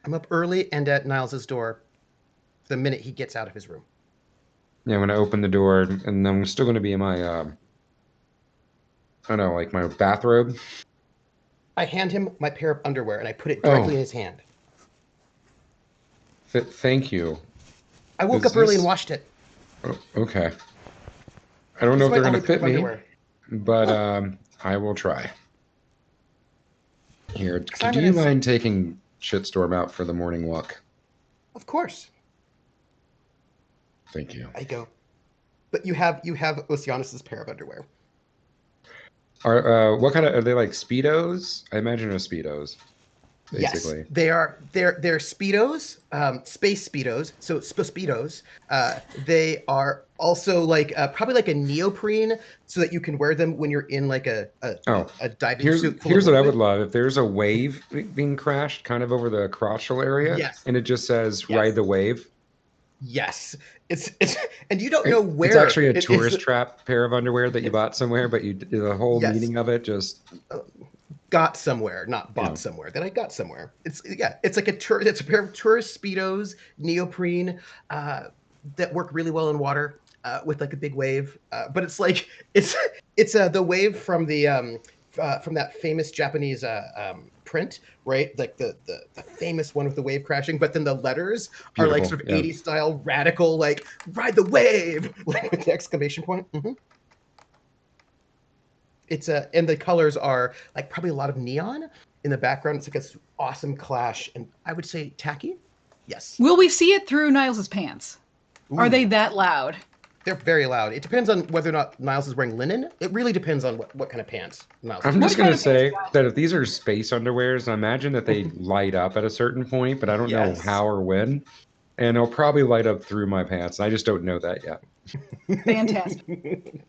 I'm up early and at Niles' door the minute he gets out of his room. Yeah, I'm going to open the door, and I'm still going to be in my, I don't know, like my bathrobe. I hand him my pair of underwear, and I put it directly in his hand. Thank you. I woke up early and washed it. Oh, okay. I don't know if they're going to fit me, underwear. but I will try. Here, do you mind taking Shitstorm out for the morning walk? Of course. Thank you. I go. But you have Oceanus's pair of underwear. What kind of, are they like Speedos? I imagine they're Speedos. Basically. Yes, they are. They're Speedos, space Speedos. So Speedos. They are also like probably like a neoprene, so that you can wear them when you're in like a diving suit. Here's what I would love: if there's a wave being crashed, kind of over the crotchal area, yes, and it just says "Ride the wave." Yes, it's and you don't know where. It's actually a tourist trap pair of underwear that you bought somewhere, but you the whole meaning of it just. Got somewhere, not bought somewhere. That I got somewhere. It's like it's a pair of tourist Speedos, neoprene, that work really well in water, with like a big wave. But it's like it's the wave from that famous Japanese print, right? Like the famous one with the wave crashing. But then the letters are like sort of 80s style, radical, like ride the wave, like with the exclamation point. Mm-hmm. It's and the colors are like probably a lot of neon in the background. It's like this awesome clash, and I would say tacky. Yes. Will we see it through Niles' pants? Ooh. Are they that loud? They're very loud. It depends on whether or not Niles is wearing linen. It really depends on what kind of pants Niles is wearing. I'm just going to say that if these are space underwears, I imagine that they light up at a certain point, but I don't know how or when. And it'll probably light up through my pants. I just don't know that yet. Fantastic.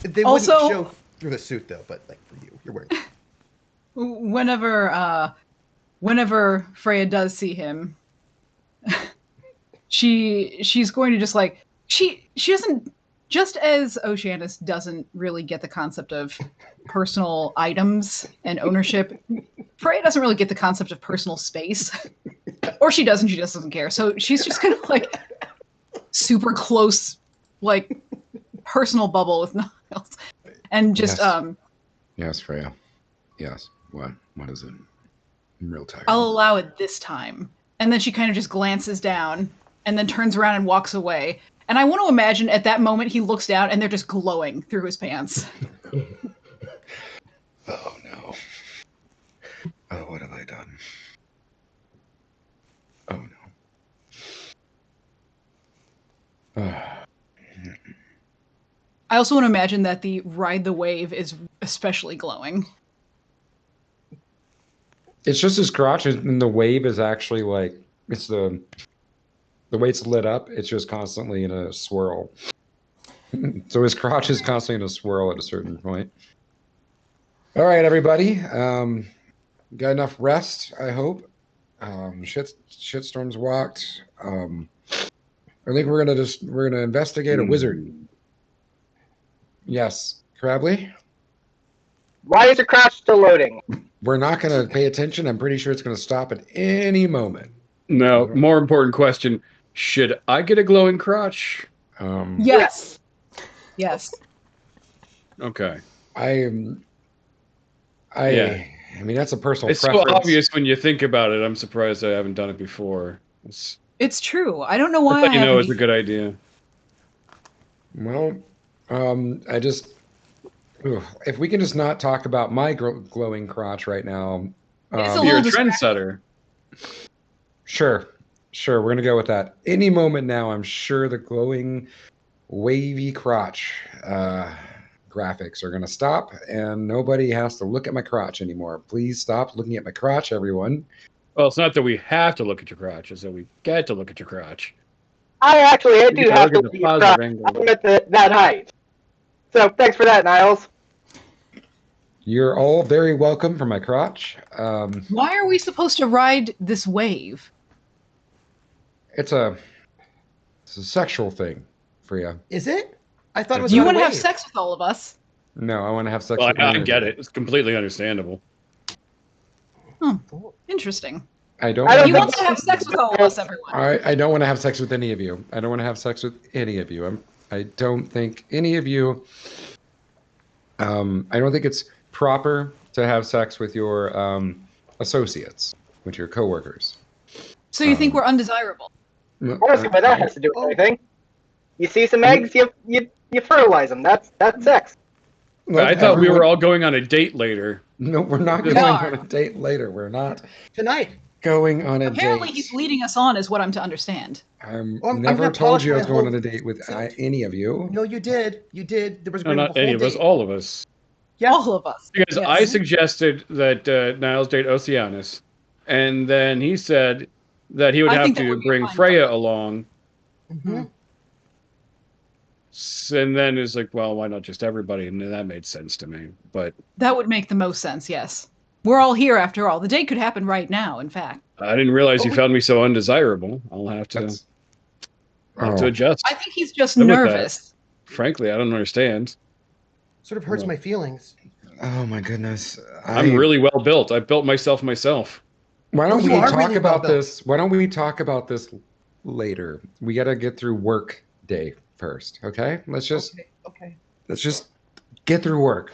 They wouldn't show through the suit though, but like for you, you're wearing. Whenever Freya does see him, she's going to just like she doesn't, just as Oceanus doesn't really get the concept of personal items and ownership, Freya doesn't really get the concept of personal space. Or she doesn't, she just doesn't care. So she's just kind of like super close, like personal bubble with Niles. And just Yes, Freya. Yes. What is it? I'm real tired. I'll allow it this time. And then she kind of just glances down and then turns around and walks away. And I want to imagine at that moment he looks down and they're just glowing through his pants. Oh no. Oh, what have I done? Oh no. I also want to imagine that the ride the wave is especially glowing. It's just his crotch, and the wave is actually like, it's the way it's lit up, it's just constantly in a swirl. So his crotch is constantly in a swirl at a certain point. All right, everybody. Got enough rest, I hope. Shitstorm's walked. I think we're gonna investigate a wizard. Yes, Crabley? Why is your crotch still loading? We're not going to pay attention. I'm pretty sure it's going to stop at any moment. No, more important question. Should I get a glowing crotch? Yes. Yes. Okay. I Yeah. I mean, that's a personal It's so preference. obvious when you think about it. I'm surprised I haven't done it before. It's true. I don't know I why thought I you know haven't. it's a good idea. Well, I just, if we can just not talk about my glowing crotch right now. It's a You're little a distracting. trendsetter. Sure, we're gonna go with that. Any moment now, I'm sure the glowing, wavy crotch graphics are gonna stop, and nobody has to look at my crotch anymore. Please stop looking at my crotch, everyone. Well, it's not that we have to look at your crotch; it's that we get to look at your crotch. I do You gotta have look to at look the at your positive crotch. angle. I'm at that height. So thanks for that, Niles. You're all very welcome for my crotch. Why are we supposed to ride this wave? It's a sexual thing, Freya. Is it? I thought it was You about want a to have wave. sex with all of us? No, I want to have sex Well, with I none of get you. it. It's completely understandable. Interesting. I don't. I don't He wanna wants to have sex with all of us, everyone. I don't want to have sex with any of you. I don't want to have sex with any of you. I don't think any of you. I don't think it's proper to have sex with your associates, with your coworkers. So you think we're undesirable? I don't see what that has to do with anything. You see some eggs, you fertilize them. That's sex. Look, I thought we everyone- were all going on a date later. No, we're not We going are. on a date later. We're not Tonight. going on a Apparently, date. he's leading us on, is what I'm to understand. I'm Never gonna told you I polish was my going on whole a date with suit. any of you. No, you did. You did. There was No, agreement not the any whole of us. date. All of us. Yeah. All of us. Because Yes. I suggested that Niles date Oceanus, and then he said that he would I have think that to would be bring fine. Freya along. Mhm. And then it's like, well, why not just everybody? And that made sense to me. But That would make the most sense, yes. We're all here after all. The date could happen right now, in fact. I didn't realize Oh, you we- found me so undesirable. I'll have to That's- adjust. I think he's just Live with that. nervous. Frankly, I don't understand. Sort of hurts Well. my feelings. Oh my goodness. I'm really well built. I built myself myself. Why don't you we are talk really about well-built. this? Why don't we talk about this later? We got to get through work day first, okay? Let's just Okay. get through work.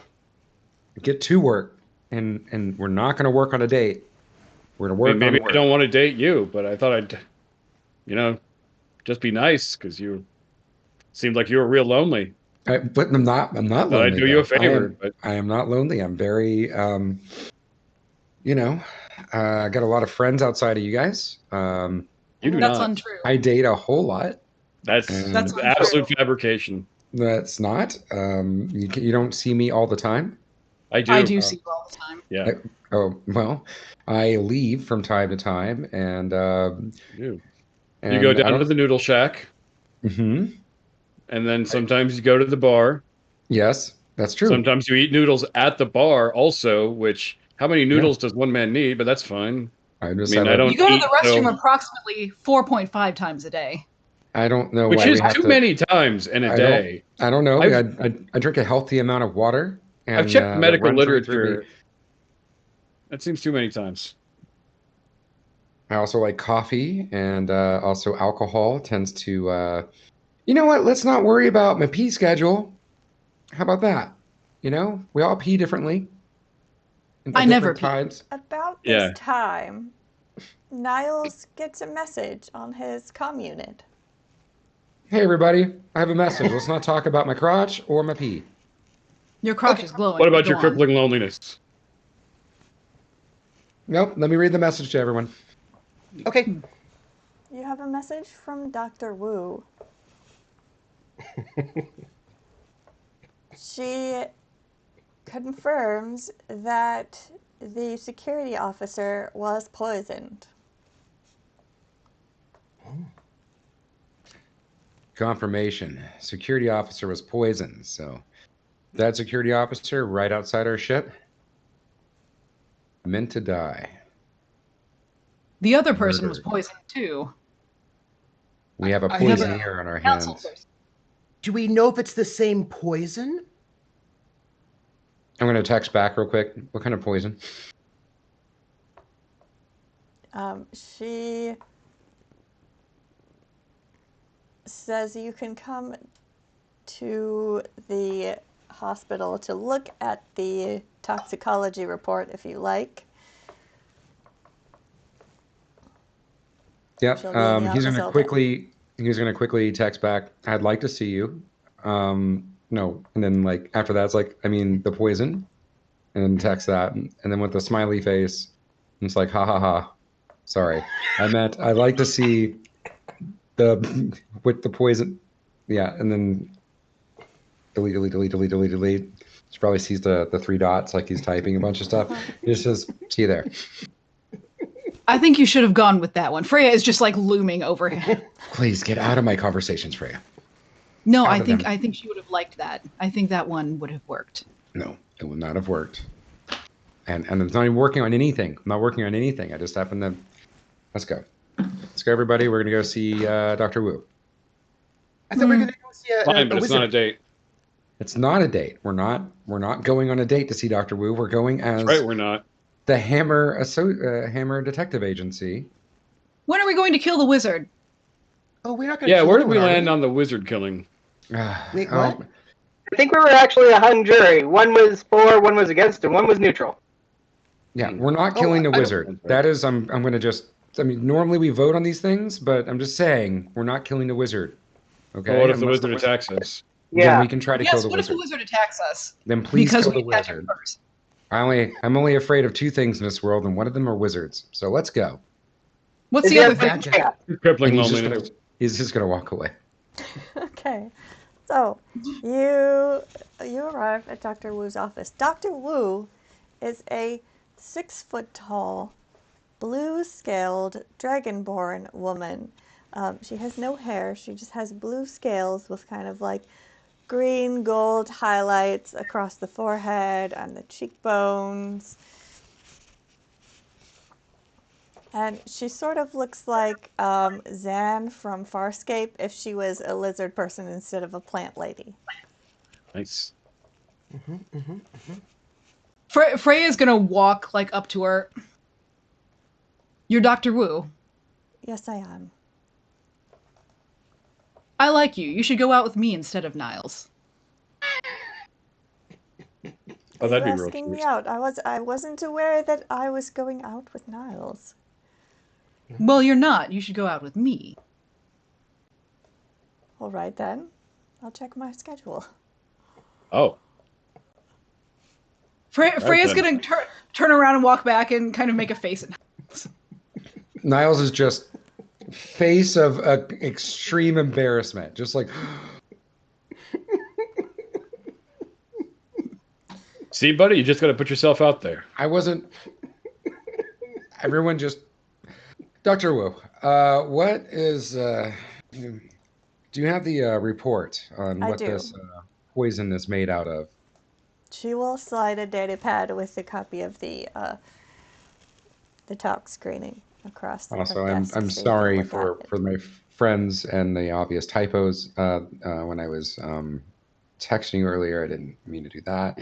Get to work, and we're not going to work on a date. We're going to I work mean, maybe on I work. don't want to date you, but I thought I'd, just be nice because you seemed like you were real lonely. But I'm not Thought lonely. I'd do you a though. favor, but I am not lonely. I'm very, I got a lot of friends outside of you guys. you do That's not. untrue. I date a whole lot. That's That's untrue. absolute fabrication. That's not. You don't see me all the time. I do. I do see you all the time. Yeah. Oh, well, I leave from time to time, and You and go I down don't- to the noodle shack, Mhm. and then sometimes you go to the bar. Yes, that's true. Sometimes you eat noodles at the bar also, which how many noodles does one man need? But that's fine. I just I mean, have I a- don't You go to eat, the restroom so- approximately 4.5 times a day. I don't know which why is we have too to. many times in a day. I don't know. I've- I drink a healthy amount of water. And, I've checked that medical runs right through me. literature. That seems too many times. I also like coffee, and also alcohol tends to. You know what? Let's not worry about my pee schedule. How about that? We all pee differently. I at never different pee. times. About this Yeah. time, Niles gets a message on his comm unit. Hey, everybody! I have a message. Let's not talk about my crotch or my pee. Your crotch is glowing. What about Go your on. crippling loneliness? Nope. Let me read the message to everyone. Okay. You have a message from Dr. Wu. She confirms that the security officer was poisoned. Confirmation. Security officer was poisoned. So that security officer right outside our ship meant to die. The other person was Murdered. poisoned too. We have a I have a- poisoneer on our Council hands. person. Do we know if it's the same poison? I'm going to text back real quick. What kind of poison? says you can come to the hospital to look at the toxicology report if you like. Yep. She'll be in the He's office gonna all day. quickly text back. I'd like to see you. No, and then like after that, it's like I mean the poison, and then text that, and then with the smiley face, it's like ha ha ha. Sorry, I meant I'd like to see the with the poison. Yeah, and then delete. She probably sees the three dots like he's typing a bunch of stuff. He just says, "See you there." I think you should have gone with that one. Freya is just like looming over him. Please get out of my conversations, Freya. No, Out I of think them. I think she would have liked that. I think that one would have worked. No, it would not have worked. And it's not even working on anything. I'm not working on anything. I just happened to. Let's go. Let's go, everybody. We're gonna go see Dr. Wu. I thought we were going to go see a Fine, but it's wizard. not a date. It's not a date. We're not going on a date to see Dr. Wu. We're going as That's right, we're not. the Hammer Detective Agency. When are we going to kill the wizard? Oh, we're not going to. Yeah, where did we land on the wizard killing? Wait, Oh, what? I think we were actually a hung jury. One was for, one was against, and one was neutral. yeah, we're not killing the I don't- wizard. That is, I'm gonna just. I mean, normally we vote on these things, but I'm just saying we're not killing the wizard. Okay. Well, what if the Unless wizard attacks us? Then Yeah. we can try to kill Yes, the what if the wizard. wizard attacks us? Then please Because kill we the attack him wizard. first. I'm only afraid of two things in this world, and one of them are wizards. So let's go. What's Is the there other thing? magic? Yeah. Crippling And loneliness. he's just gonna walk away. Okay, so you arrive at Dr. Wu's office. Dr. Wu is a 6 foot tall, blue scaled, dragonborn woman. She has no hair. She just has blue scales with kind of like green gold highlights across the forehead and the cheekbones. And she sort of looks like Zan from Farscape if she was a lizard person instead of a plant lady. Nice. Freya's gonna walk like up to her. You're Dr. Wu. Yes, I am. I like you. You should go out with me instead of Niles. Oh, that'd be You're real asking me cute. out. I wasn't aware that I was going out with Niles. Well, you're not. You should go out with me. All right then. I'll check my schedule. Oh, Freya's then. gonna turn around and walk back and kind of make a face at Niles. Niles is just face of extreme embarrassment, just like see, buddy, you just got to put yourself out there. I wasn't. Everyone just. Dr. Wu, what is? Do you have the report on I what do. this poison is made out of? She will slide a data pad with a copy of the tox screening across her Also, desk I'm so you can sorry look for at it. my friends and the obvious typos when I was texting you earlier. I didn't mean to do that.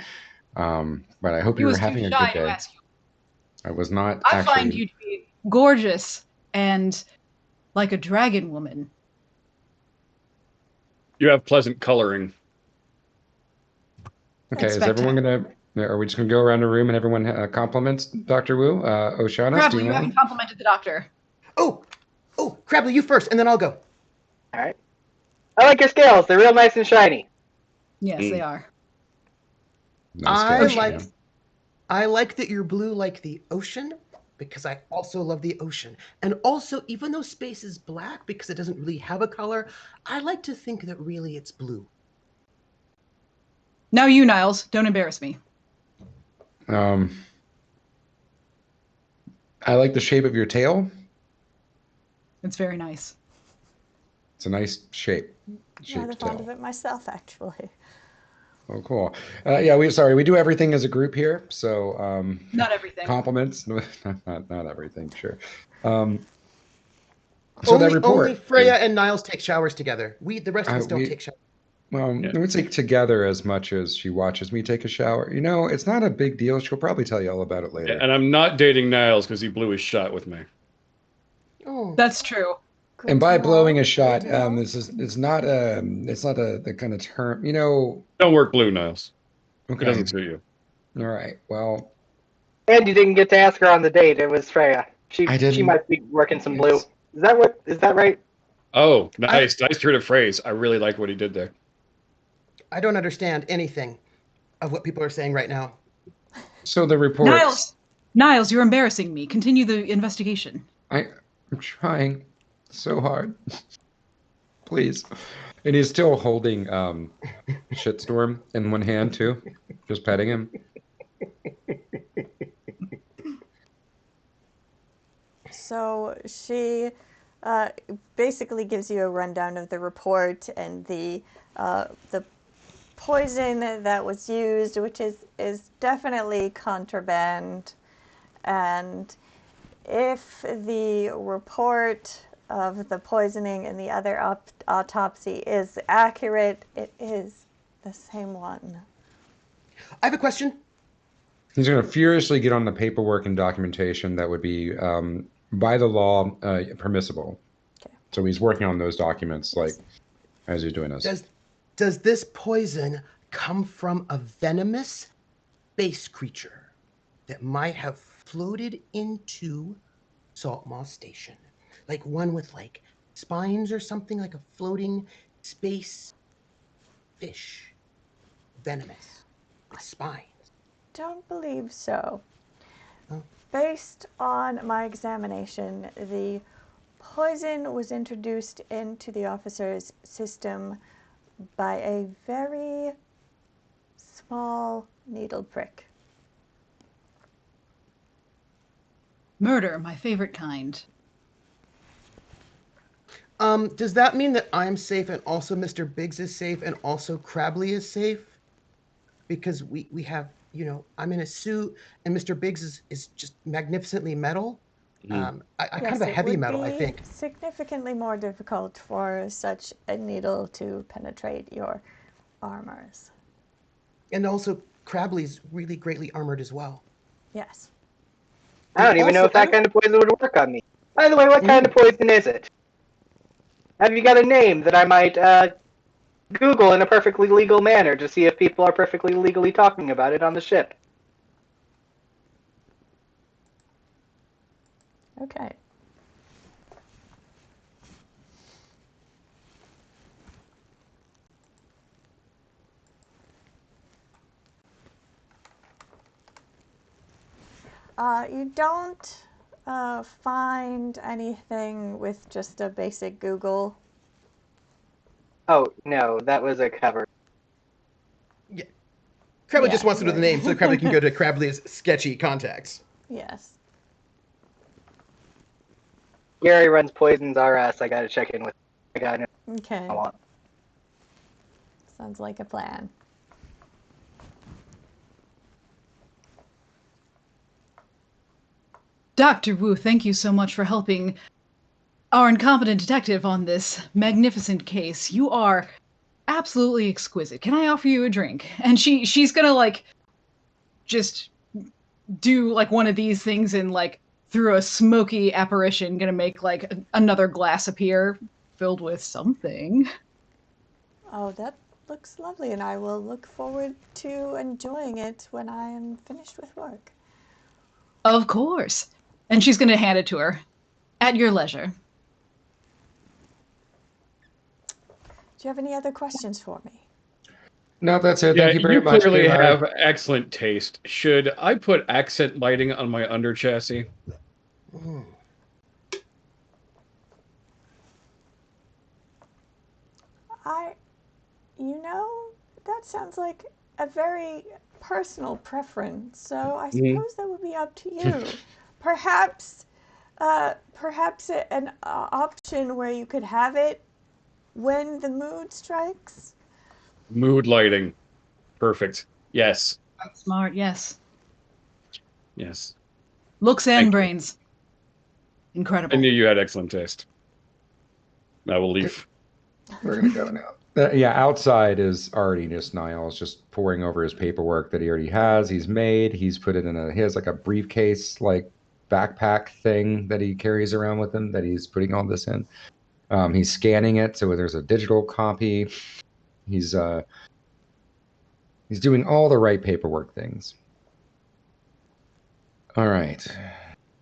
But I hope He you were was too having a shy good to day. ask you. I was not I actually. find you to be gorgeous and like a dragon woman. You have pleasant coloring. Okay, is Expect everyone gonna? Are we just gonna go around the room and everyone compliments Dr. Wu? Oceanus, do Crabley, you you want? haven't complimented the doctor. Oh, Crabley, you first, and then I'll go. All right. I like your scales. They're real nice and shiny. Yes, Mm. they are. Nice I guess, like. yeah. I like that you're blue like the ocean, because I also love the ocean. And also, even though space is black because it doesn't really have a color, I like to think that really it's blue. Now you, Niles, don't embarrass me. I like the shape of your tail. It's very nice. It's a nice shape. Rather Shaped fond tail. of it myself, actually. Oh, cool. Yeah, we do everything as a group here. So Not everything. compliments, not everything, sure. So that Only report. Freya and Niles take showers together. The rest of us don't we- take showers. Well, Yeah. I would say together as much as she watches me take a shower. You know, it's not a big deal. She'll probably tell you all about it later. And I'm not dating Niles because he blew his shot with me. Oh, That's true. And by blowing a Good shot, to know. it's not the kind of term, you know. Don't work blue, Niles. It Okay. doesn't suit you. All right. Well, And you didn't get to ask her on the date. It was Freya. She I didn't. might be working some blue. It's- Is that right? Oh, nice turn of phrase. I really like what he did there. I don't understand anything of what people are saying right now. So the reports. Niles, you're embarrassing me. Continue the investigation. I'm trying so hard. Please. And he's still holding Shitstorm in one hand too, just petting him. So she basically gives you a rundown of the report and the poison that was used, which is definitely contraband. And if the report of the poisoning in the other autopsy is accurate, it is the same one. I have a question. He's going to furiously get on the paperwork and documentation that would be, by the law, permissible. Okay. So he's working on those documents, like, as he's doing this. Does this poison come from a venomous space creature that might have floated into Saltmaw Station? Like one with like spines or something, like a floating space fish. Venomous. With spines. Don't believe so. Oh. Based on my examination, the poison was introduced into the officer's system by a very small needle prick. Murder, my favorite kind. Does that mean that I'm safe and also Mr. Biggs is safe and also Crabley is safe? Because we have, you know, I'm in a suit and Mr. Biggs is just magnificently metal. I kind of a heavy metal, I think. Significantly more difficult for such a needle to penetrate your armors. And also, Crabley's really greatly armored as well. Yes. I don't even know Also, if that kind of poison would work on me. By the way, what kind of poison is it? Have you got a name that I might Google in a perfectly legal manner to see if people are perfectly legally talking about it on the ship? Okay. You don't find anything with just a basic Google. Oh, no, that was a cover. Yeah. Crabley just Yeah, wants to know the name so that Crabley can go to Crabley's sketchy contacts. Yes. Gary runs Poisons RS. I gotta check in with the guy. Okay. I want. Sounds like a plan. Dr. Wu, thank you so much for helping our incompetent detective on this magnificent case. You are absolutely exquisite. Can I offer you a drink? And she's gonna like just do like one of these things and like through a smoky apparition gonna make like another glass appear filled with something. Oh, that looks lovely, and I will look forward to enjoying it when I am finished with work. Of course. And she's gonna hand it to her. At your leisure. Do you have any other questions for me? No, that's it. Yeah, Thank you very much. clearly Kmart. have excellent taste. Should I put accent lighting on my under chassis? Mm. That sounds like a very personal preference, so I suppose that would be up to you. Perhaps an option where you could have it when the mood strikes. Mood lighting. Perfect. Yes. Smart, yes. Yes. Looks and Thank you. brains. Incredible. I knew you had excellent taste. I will leave. We're gonna go now. Yeah, outside is already just Niles just pouring over his paperwork that he already has. He's made. He's put it in he has like a briefcase, like backpack thing that he carries around with him that he's putting all this in. He's scanning it, so there's a digital copy. He's doing all the right paperwork things. All right.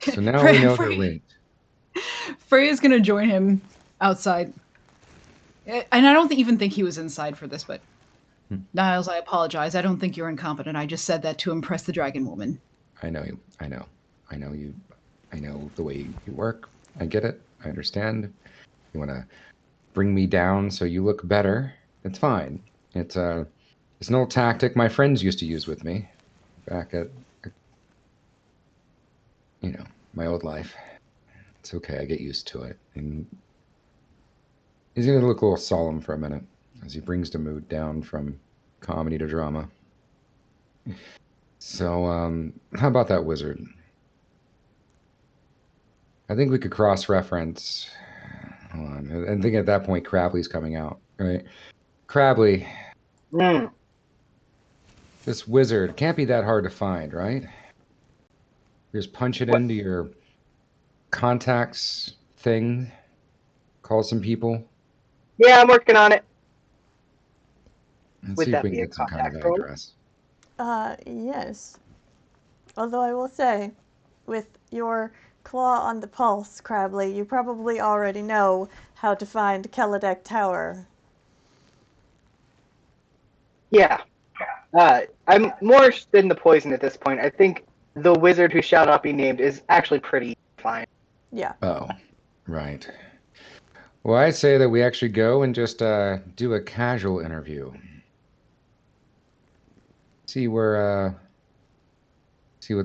So now we know they're linked. Freya's gonna join him outside. And I don't even think he was inside for this, but Niles, I apologize. I don't think you're incompetent. I just said that to impress the dragon woman. I know you. I know you. I know the way you work. I get it. I understand. You want to bring me down so you look better. It's fine. It's an old tactic my friends used to use with me back at, my old life. It's okay. I get used to it. And he's going to look a little solemn for a minute as he brings the mood down from comedy to drama. So, how about that wizard? I think we could cross-reference. Hold on. I think at that point, Crabley's coming out, right? Crabley, this wizard can't be that hard to find, right? You just punch it into your contacts thing, call some people. Yeah, I'm working on it. And Would see if that we can be a get some kind of contact role? address. Yes. Although I will say, with your claw on the pulse, Crabley, you probably already know how to find Kelladek Tower. Yeah. I'm more interested in the poison at this point. I think the wizard who shall not be named is actually pretty fine. Yeah. Oh, right. Well, I'd say that we actually go and just do a casual interview. See what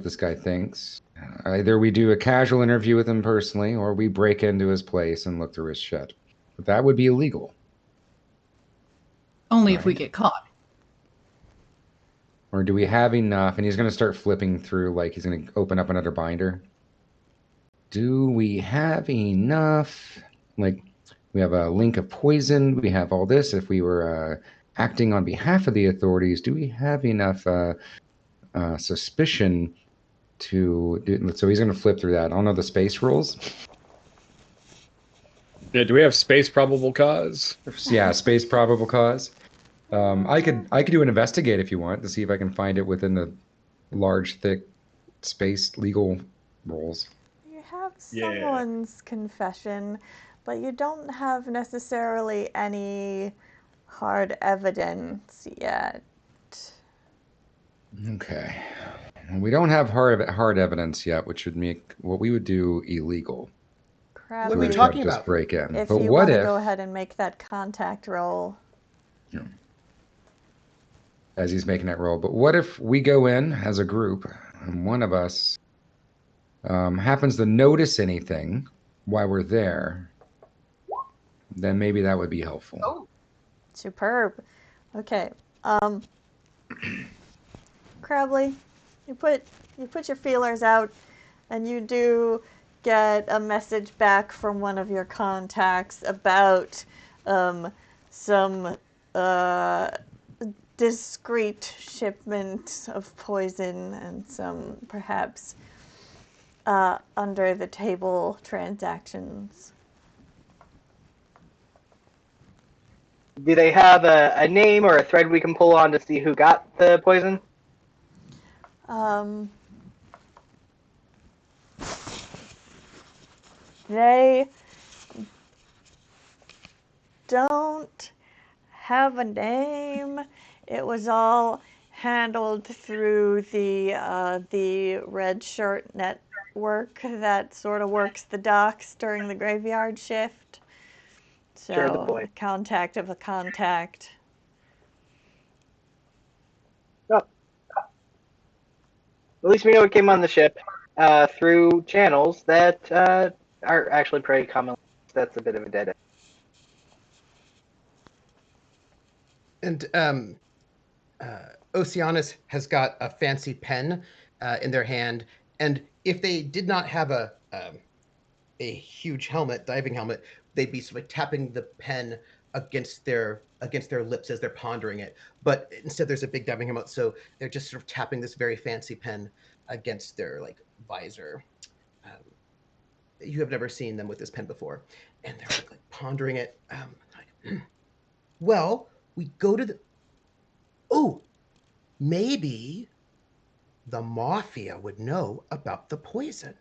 this guy thinks. Either we do a casual interview with him personally, or we break into his place and look through his shit. But that would be illegal. Only if we Right. get caught. Or do we have enough? And he's going to start flipping through, like he's going to open up another binder. Do we have enough? Like, we have a link of poison. We have all this. If we were acting on behalf of the authorities, do we have enough suspicion to do? So he's going to flip through that. I don't know the space rules. Yeah, do we have space probable cause? Yeah, space probable cause. I could do an investigate if you want to see if I can find it within the large, thick space legal rules. You have Yeah. someone's confession, but you don't have necessarily any hard evidence yet. Okay. We don't have hard evidence yet, which would make what we would do illegal. Crabley, What are we We talking would just about? break in. if But you what want to if, go ahead and make that contact roll. as he's making that roll, but what if we go in as a group and one of us happens to notice anything while we're there? Then maybe that would be helpful. Oh. Superb. Okay. Crabley, you put your feelers out, and you do get a message back from one of your contacts about some discreet shipment of poison and some perhaps under the table transactions. Do they have a name or a thread we can pull on to see who got the poison? They don't have a name. It was all handled through the red shirt network that sort of works the docks during the graveyard shift. So, Sure, the boy. contact of a contact. Oh. At least we know it came on the ship through channels that are actually pretty common. That's a bit of a dead end. And Oceanus has got a fancy pen in their hand, and if they did not have a huge diving helmet, they'd be sort of tapping the pen against their lips as they're pondering it. But instead, there's a big diving helmet, so they're just sort of tapping this very fancy pen against their visor. you have never seen them with this pen before, and they're like pondering it. Well, we go to the. Oh, maybe the mafia would know about the poison.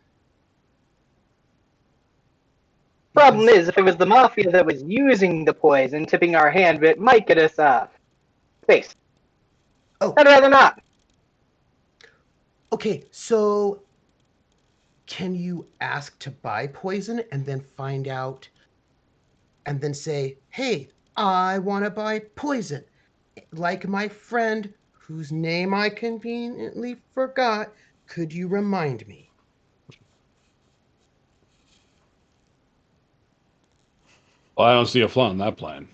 Problem Because is, if it was the mafia that was using the poison, tipping our hand, it might get us space. oh, I'd rather not. okay, so can you ask to buy poison and then find out and then say, hey, I want to buy poison? Like my friend whose name I conveniently forgot, could you remind me? Well, I don't see a flaw in that plan.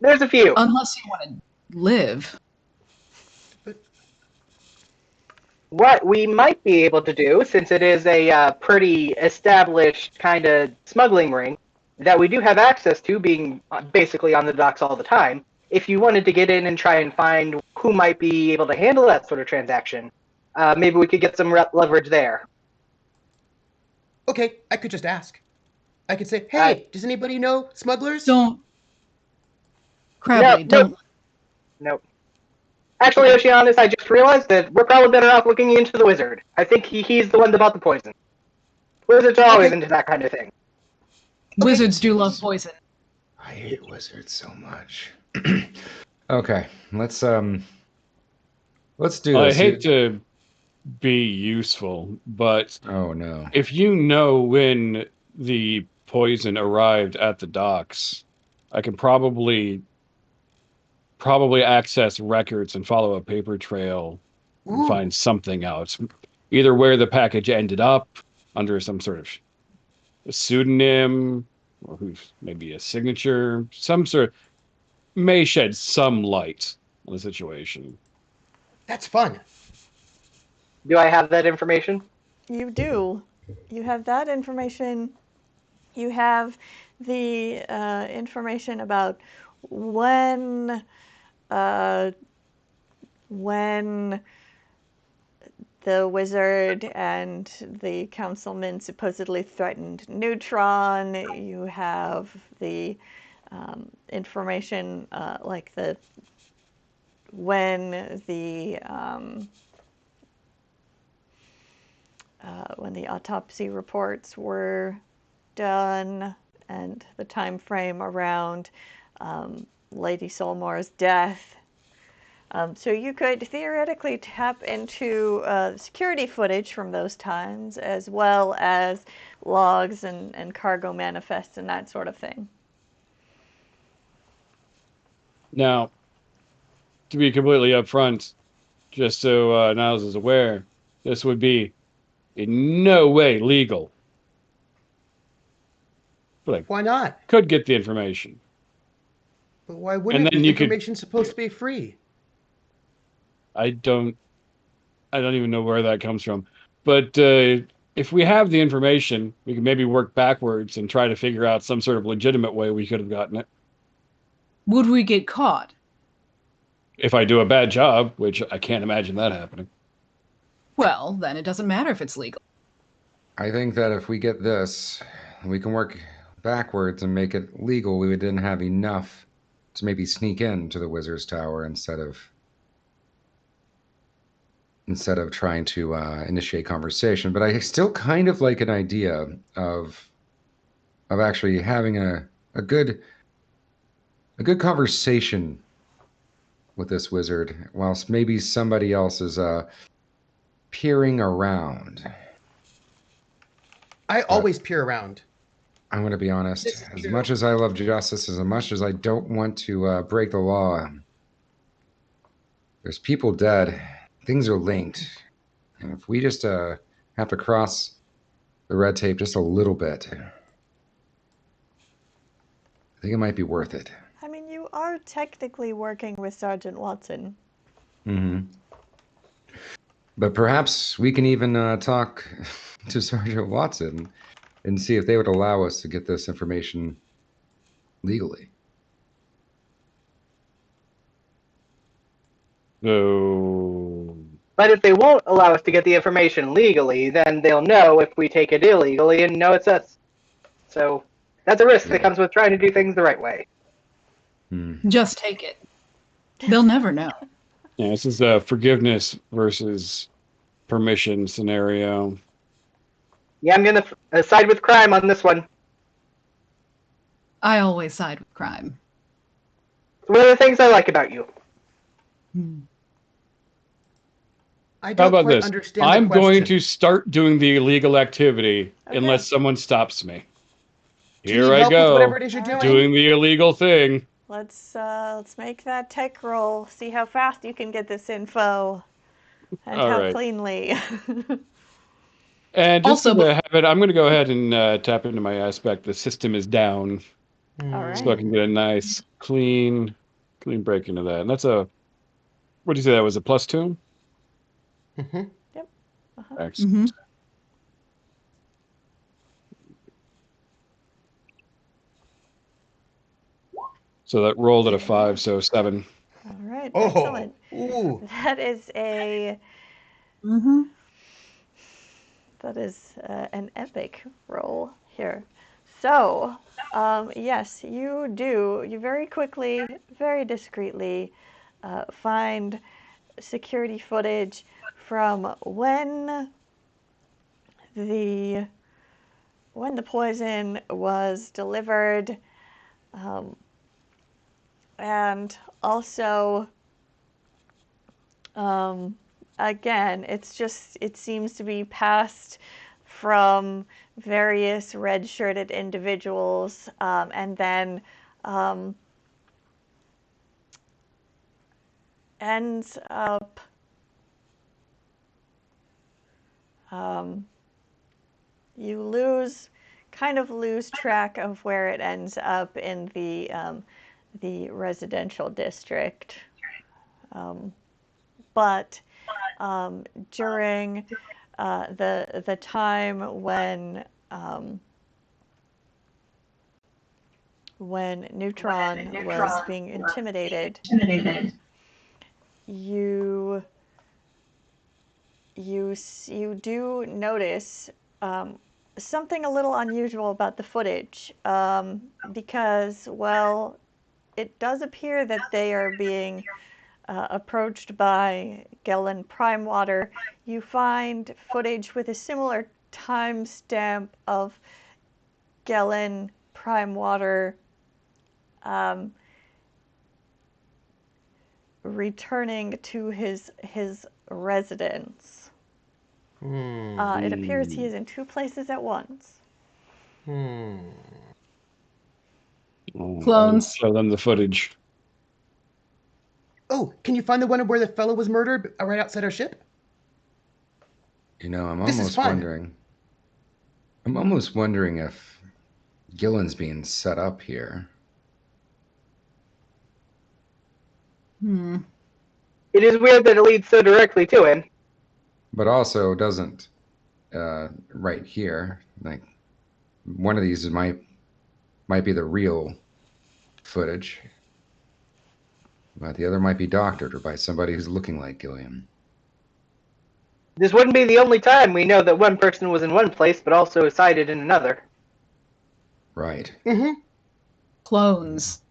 There's a few. Unless you want to live. But What we might be able to do, since it is a pretty established kind of smuggling ring that we do have access to, being basically on the docks all the time, if you wanted to get in and try and find who might be able to handle that sort of transaction, maybe we could get some leverage there. okay, I could just ask. I could say, hey, does anybody know smugglers? Don't. Crabley, don't. Nope. Actually, Oceanus, I just realized that we're probably better off looking into the wizard. I think he's the one that bought the poison. Wizards are always Okay. into that kind of thing. Wizards do love poison. I hate wizards so much. Okay, let's do I this. hate to be useful, but Oh no. if you know when the poison arrived at the docks, I can probably access records and follow a paper trail and Ooh, find something out. Either where the package ended up under some sort of pseudonym, or who's maybe a signature, some sort may shed some light on the situation. that's fun. Do I have that information? You do. You have that information. You have the information about when uh, when the wizard and the councilman supposedly threatened Neutron. You have the information like the when the autopsy reports were done and the time frame around Lady Solmore's death. So you could theoretically tap into security footage from those times, as well as logs and cargo manifests and that sort of thing. Now, to be completely upfront, just so Niles is aware, this would be in no way legal. But I Why not? could get the information. But why And wouldn't it then be? you could- Information's supposed to be free. I don't even know where that comes from. But if we have the information, we can maybe work backwards and try to figure out some sort of legitimate way we could have gotten it. Would we get caught? If I do a bad job, which I can't imagine that happening. Well, then it doesn't matter if it's legal. I think that if we get this, we can work backwards and make it legal. We didn't have enough to maybe sneak into the Wizard's Tower instead of trying to initiate conversation. But I still kind of like an idea of actually having a good conversation with this wizard, whilst maybe somebody else is peering around. I always peer around. I'm going to be honest. This is As true. much as I love justice, as much as I don't want to break the law, there's people dead. Things are linked. And if we just have to cross the red tape just a little bit, I think it might be worth it. I mean, you are technically working with Sergeant Watson. Mm-hmm. But perhaps we can even talk to Sergeant Watson and see if they would allow us to get this information legally. So But if they won't allow us to get the information legally, then they'll know if we take it illegally and know it's us. So that's a risk that comes with trying to do things the right way. Just take it. They'll never know. Yeah, this is a forgiveness versus permission scenario. Yeah, I'm going to side with crime on this one. I always side with crime. It's one of the things I like about you. I How don't about quite this? understand I'm the question. going to start doing the illegal activity Okay. unless someone stops me. Do you Here need I help with go, whatever it is you're All right. doing the illegal thing. Let's make that tech roll. See how fast you can get this info, and All how right. cleanly. And just Also, to have it, I'm going to go ahead and tap into my aspect. The system is down, All right. so I can get a nice clean break into that. And that's a, what do you say that was, a +2? Mhm. Yep. Uh-huh. Excellent. So that rolled at a 5, so 7. All right. Oh, Excellent. ooh. That is a that is an epic roll here. So, yes, you do. You very quickly, very discreetly find security footage from when the poison was delivered, and also, again, it seems to be passed from various red-shirted individuals, and then ends up you kind of lose track of where it ends up in the residential district. But during the time when Neutron was being intimidated, you do notice something a little unusual about the footage, because, well, it does appear that they are being approached by Gelen Prime Water. You find footage with a similar timestamp of Gelen Prime Water returning to his residence. It appears he is in two places at once. Clones. Show them the footage. Oh, can you find the one where the fellow was murdered right outside our ship? You know, I'm This is almost fun. wondering. I'm almost wondering if Gillen's being set up here. It is weird that it leads so directly to him. But also doesn't right here. Like one of these might be the real footage. But the other might be doctored or by somebody who's looking like Gillian. This wouldn't be the only time we know that one person was in one place but also sighted in another. Right. Clones.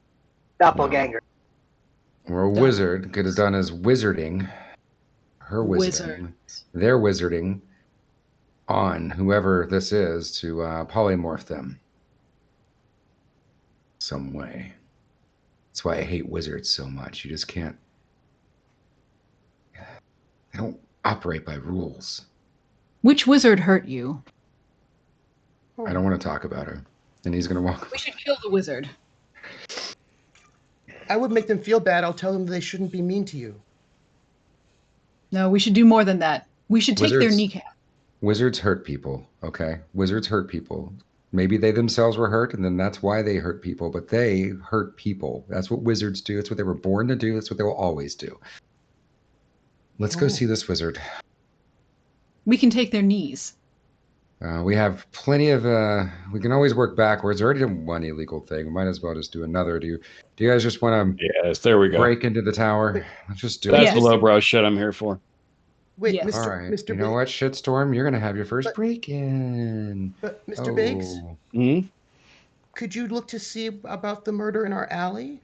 Doppelganger. Or a wizard could have done his wizarding. Her wizarding. Their wizarding on whoever this is to polymorph them some way. That's why I hate wizards so much. You just can't. They don't operate by rules. Which wizard hurt you? I don't want to talk about her. And he's going to walk. We should kill the wizard. I would make them feel bad. I'll tell them they shouldn't be mean to you. No, we should do more than that. We should take their Wizards- kneecap. Wizards hurt people, okay? Wizards hurt people. Maybe they themselves were hurt, and then that's why they hurt people, but they hurt people. That's what wizards do. That's what they were born to do. That's what they will always do. Let's go see this wizard. We can take their knees. We have plenty of, we can always work backwards. Already done one illegal thing. We might as well just do another. Do you guys just want to Yes, there we go. break into the tower? Let's just do That's it. the lowbrow shit I'm here for. Wait, Yes. All Mr. right. Mr. You know what, Shitstorm? You're gonna have your first But- break-in. But Mr. Biggs, Oh. Hmm? could you look to see about the murder in our alley?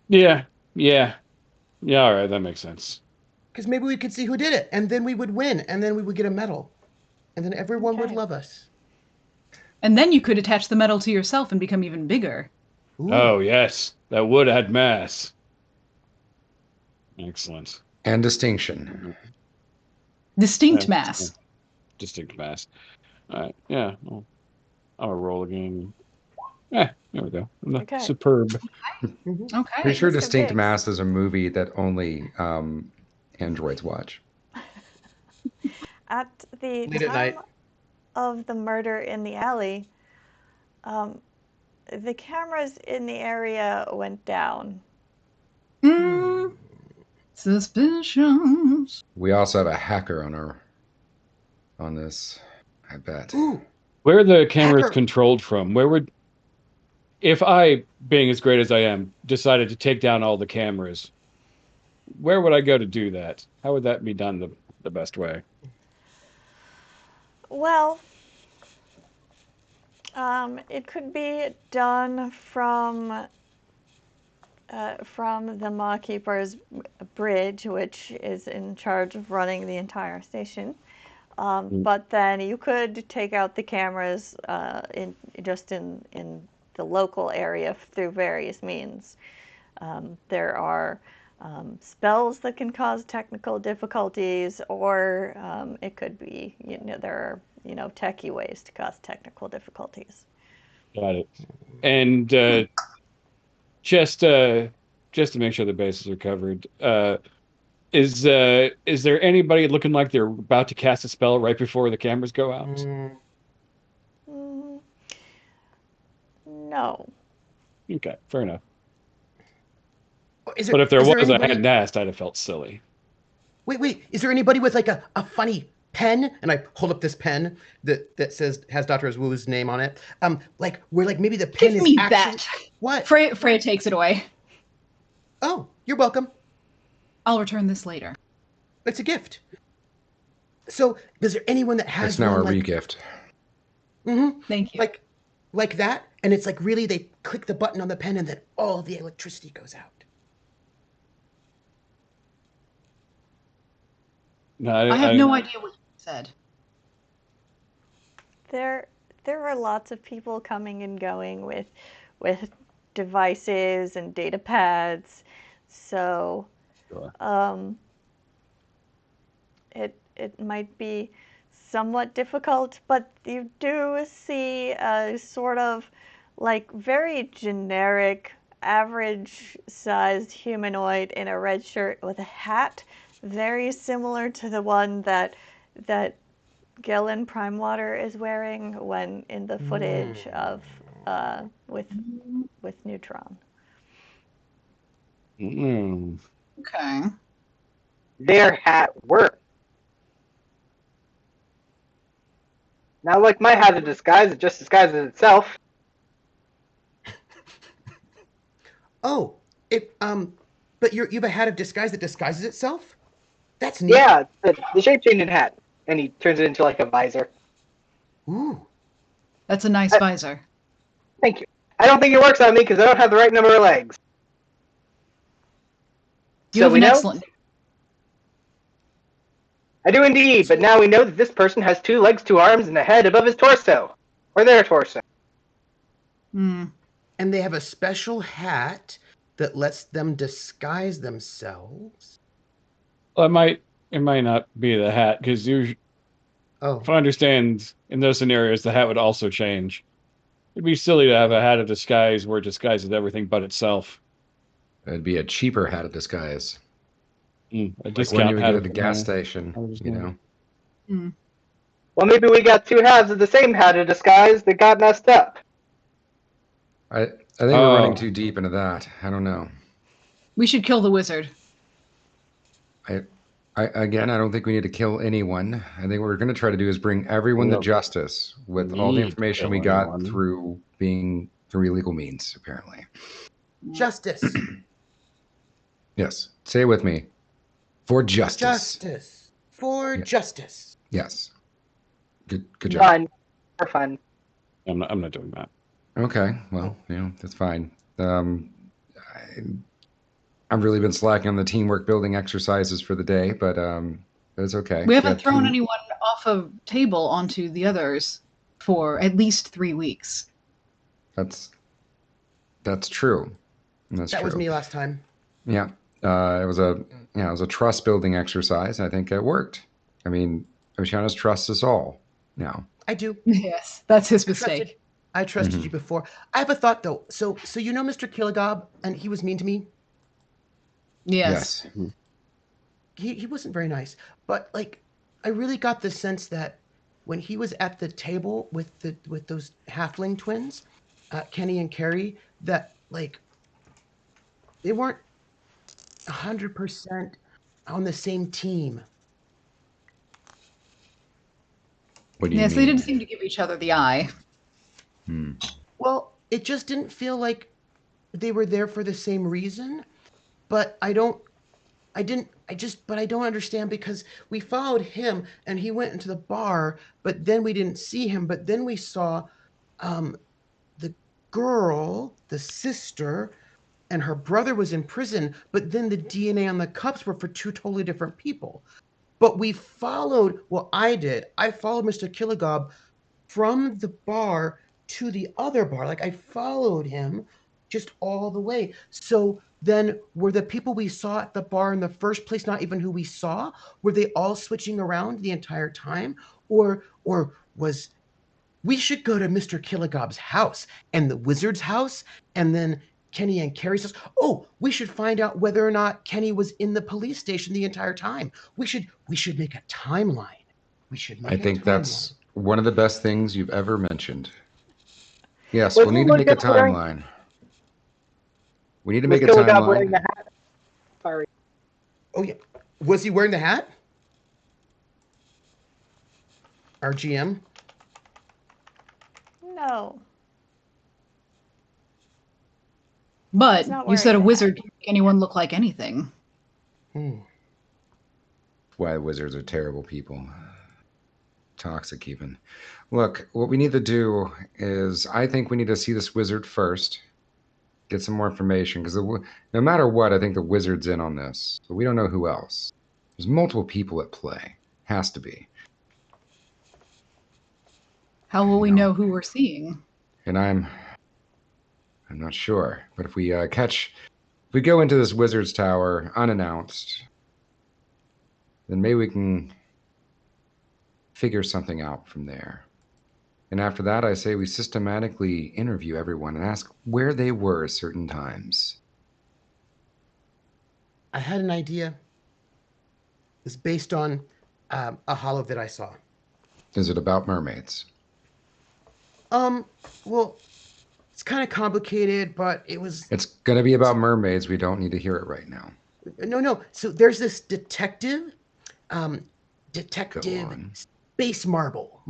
Yeah. All right, that makes sense. Because maybe we could see who did it, and then we would win, and then we would get a medal, and then everyone would Okay. love us. And then you could attach the medal to yourself and become even bigger. Ooh. Oh yes, that would add mass. Excellent. And distinction. Distinct Yeah, mass. Distinct mass. All right. Yeah. Well, I'll roll again. There we go. Okay. Superb. Mhm. Okay. Pretty sure Mr. Distinct Biggs. Mass is a movie that only androids watch. At the Late at time night. of the murder in the alley, the cameras in the area went down. Mm, suspicious. We also have a hacker on this, I bet. Ooh. Where are the cameras Hacker. controlled from? Where would, if I, being as great as I am, decided to take down all the cameras, where would I go to do that? How would that be done the best way? Well, it could be done from the Mawkeeper's bridge, which is in charge of running the entire station. But then you could take out the cameras in the local area through various means. There are spells that can cause technical difficulties, or it could be, there are, techie ways to cause technical difficulties. Got it. And just to make sure the bases are covered, is there anybody looking like they're about to cast a spell right before the cameras go out? Mm. Mm, no. Okay, fair enough. Is But if there is was, I anybody... hadn't asked, I'd have felt silly. Wait. Is there anybody with like a funny pen? And I hold up this pen that has Dr. Wu's name on it. Like where like maybe the pen Give is me actually... that. What? Freya takes it away. Oh, you're welcome. I'll return this later. It's a gift. So, is there anyone that has It's now one a like... re-gift. Mm-hmm. Thank you. Like that? And it's like really they click the button on the pen and then all the electricity goes out. No, I have no idea what you said. There are lots of people coming and going with devices and data pads, so Sure. it might be somewhat difficult, but you do see a sort of like very generic, average-sized humanoid in a red shirt with a hat, very similar to the one that Gillen Primewater is wearing when in the footage of with Neutron. Mm. Okay. Their hat worked. Not like my hat of disguise, it just disguises itself. Oh, but you have a hat of disguise that disguises itself? That's neat. Yeah, the shape-changing hat. And he turns it into like a visor. Ooh. That's a nice visor. Thank you. I don't think it works on me because I don't have the right number of legs. You So have we an know? excellent. I do indeed, but now we know that this person has 2 legs, 2 arms, and a head above his torso. Or their torso. Hmm. And they have a special hat that lets them disguise themselves. Well, it might not be the hat because Oh. if I understand, in those scenarios, the hat would also change. It'd be silly to have a hat of disguise where it disguises everything but itself. It'd be a cheaper hat of disguise. A Like when discount you would hat get at of the gas station, you know. Hmm. Well, maybe we got 2 halves of the same hat of disguise that got messed up. I think we're running Oh. too deep into that. I don't know. We should kill the wizard. I don't think we need to kill anyone. I think what we're going to try to do is bring everyone to Yep. justice with all the Need to information we kill got anyone. through illegal means, apparently. Justice. Yes. Say it with me. For justice. Justice. For Yeah. justice. Yes. Good job. Fun. For fun. I'm not doing that. Okay. Well, that's fine. I've really been slacking on the teamwork building exercises for the day, but it's okay. We haven't got thrown two- anyone off a table onto the others for at least 3 weeks. That's true. That's That true. was me last time. Yeah. It was a trust building exercise. I think it worked. I mean, Oceanus trusts us all now. I do. Yes, that's his mistake. I trusted Mhm. you before. I have a thought though. So you know Mr. Killagob, and he was mean to me. Yes. He wasn't very nice, but like I really got the sense that when he was at the table with those halfling twins, Kenny and Carrie, that like they weren't 100% on the same team. What do you Yes, mean? they didn't seem to give each other the eye. Hmm. Well, it just didn't feel like they were there for the same reason. But I don't understand because we followed him and he went into the bar, but then we didn't see him. But then we saw the girl, the sister, and her brother was in prison. But then the DNA on the cups were for two totally different people. But we followed, well, I did. I followed Mr. Killagob from the bar to the other bar. Like I followed him just all the way. So then were the people we saw at the bar in the first place not even who we saw? Were they all switching around the entire time? Or was we should go to Mr. Killagob's house and the wizard's house and then Kenny and Carrie's house. Oh, we should find out whether or not Kenny was in the police station the entire time. We should make a timeline. I think that's one of the best things you've ever mentioned. Yes, Was we'll need to make a Killigob wearing- timeline. We need to Was make a Killagob wearing timeline. the hat? Sorry. Oh yeah. Was he wearing the hat? Our GM? No. But He's not you said a wearing wizard can make anyone look like anything. Why wizards are terrible people. Toxic even. Look, what we need to do is I think we need to see this wizard first. Get some more information because no matter what, I think the wizard's in on this. But we don't know who else. There's multiple people at play. Has to be. How will we No. know who we're seeing? And I'm not sure. But if we go into this wizard's tower unannounced, then maybe we can figure something out from there. And after that, I say we systematically interview everyone and ask where they were at certain times. I had an idea. It's based on a hollow that I saw. Is it about mermaids? Well, it's kind of complicated, but it was It's going to be about mermaids. We don't need to hear it right now. no. So there's this detective, Go detective on. Space Marple,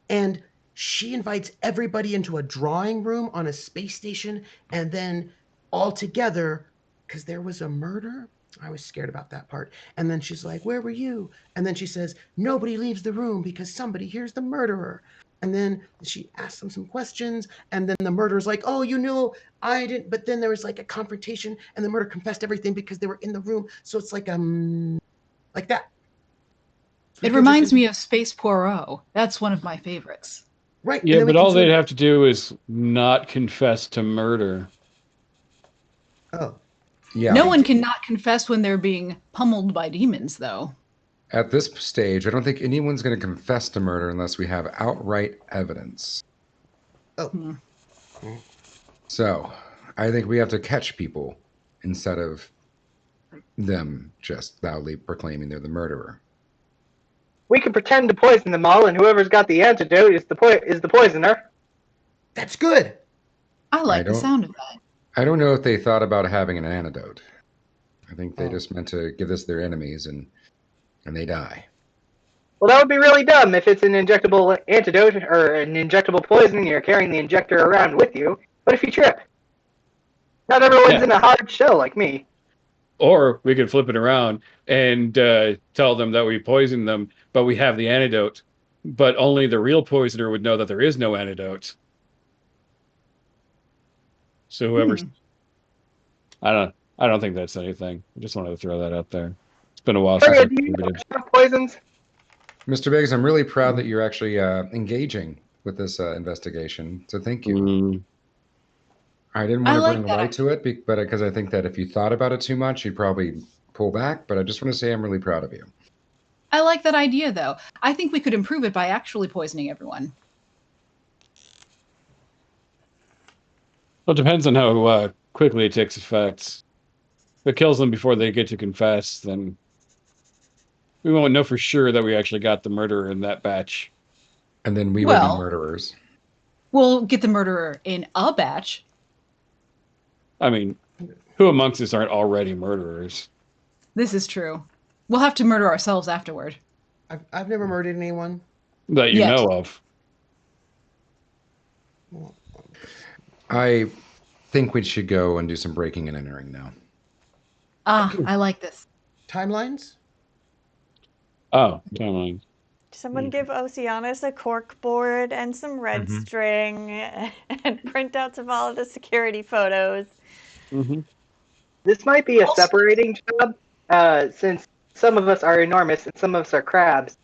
and she invites everybody into a drawing room on a space station, and then all together, because there was a murder. I was scared about that part. And then she's like, "Where were you?" And then she says, "Nobody leaves the room because somebody hears the murderer." And then she asks them some questions, and then the murderer's like, "Oh, you knew I didn't." But then there was like a confrontation, and the murderer confessed everything because they were in the room. So it's like that. It reminds me of Space Poirot. That's one of my favorites. Right. and Yeah, then we but can all sort they'd of- have to do is not confess to murder. Oh, Yeah. No one can not confess when they're being pummeled by demons, though. At this stage, I don't think anyone's going to confess to murder unless we have outright evidence. oh. So, I think we have to catch people instead of them just loudly proclaiming they're the murderer. We could pretend to poison them all, and whoever's got the antidote is the poisoner. That's good. I like the don't- sound of that. I don't know if they thought about having an antidote. I think they Oh. just meant to give this to their enemies and they die. Well, that would be really dumb if it's an injectable antidote or an injectable poison and you're carrying the injector around with you. What if you trip? Not everyone's Yeah. in a hard shell like me. Or we could flip it around and tell them that we poisoned them, but we have the antidote. But only the real poisoner would know that there is no antidote. So whoever's, I don't think that's anything. I just wanted to throw that out there. It's been a while since Freya, I do you contributed. have poisons? Mr. Biggs, I'm really proud that you're actually engaging with this investigation. So thank you. Mm, I didn't I want to like bring that light to it, but because I think that if you thought about it too much, you'd probably pull back. But I just want to say I'm really proud of you. I like that idea, though. I think we could improve it by actually poisoning everyone. well, it depends on how quickly it takes effect. If it kills them before they get to confess, then we won't know for sure that we actually got the murderer in that batch. And then we will Well- be murderers. We'll get the murderer in a batch. I mean, who amongst us aren't already murderers? This is true. We'll have to murder ourselves afterward. I've never murdered anyone. That you Yet. know of. I think we should go and do some breaking and entering now. Ah, I like this. Timelines? Oh, never mind. Someone give Oceanus a cork board and some red Mhm. string and printouts of all of the security photos. Mm-hmm. This might be a separating job, since some of us are enormous and some of us are crabs.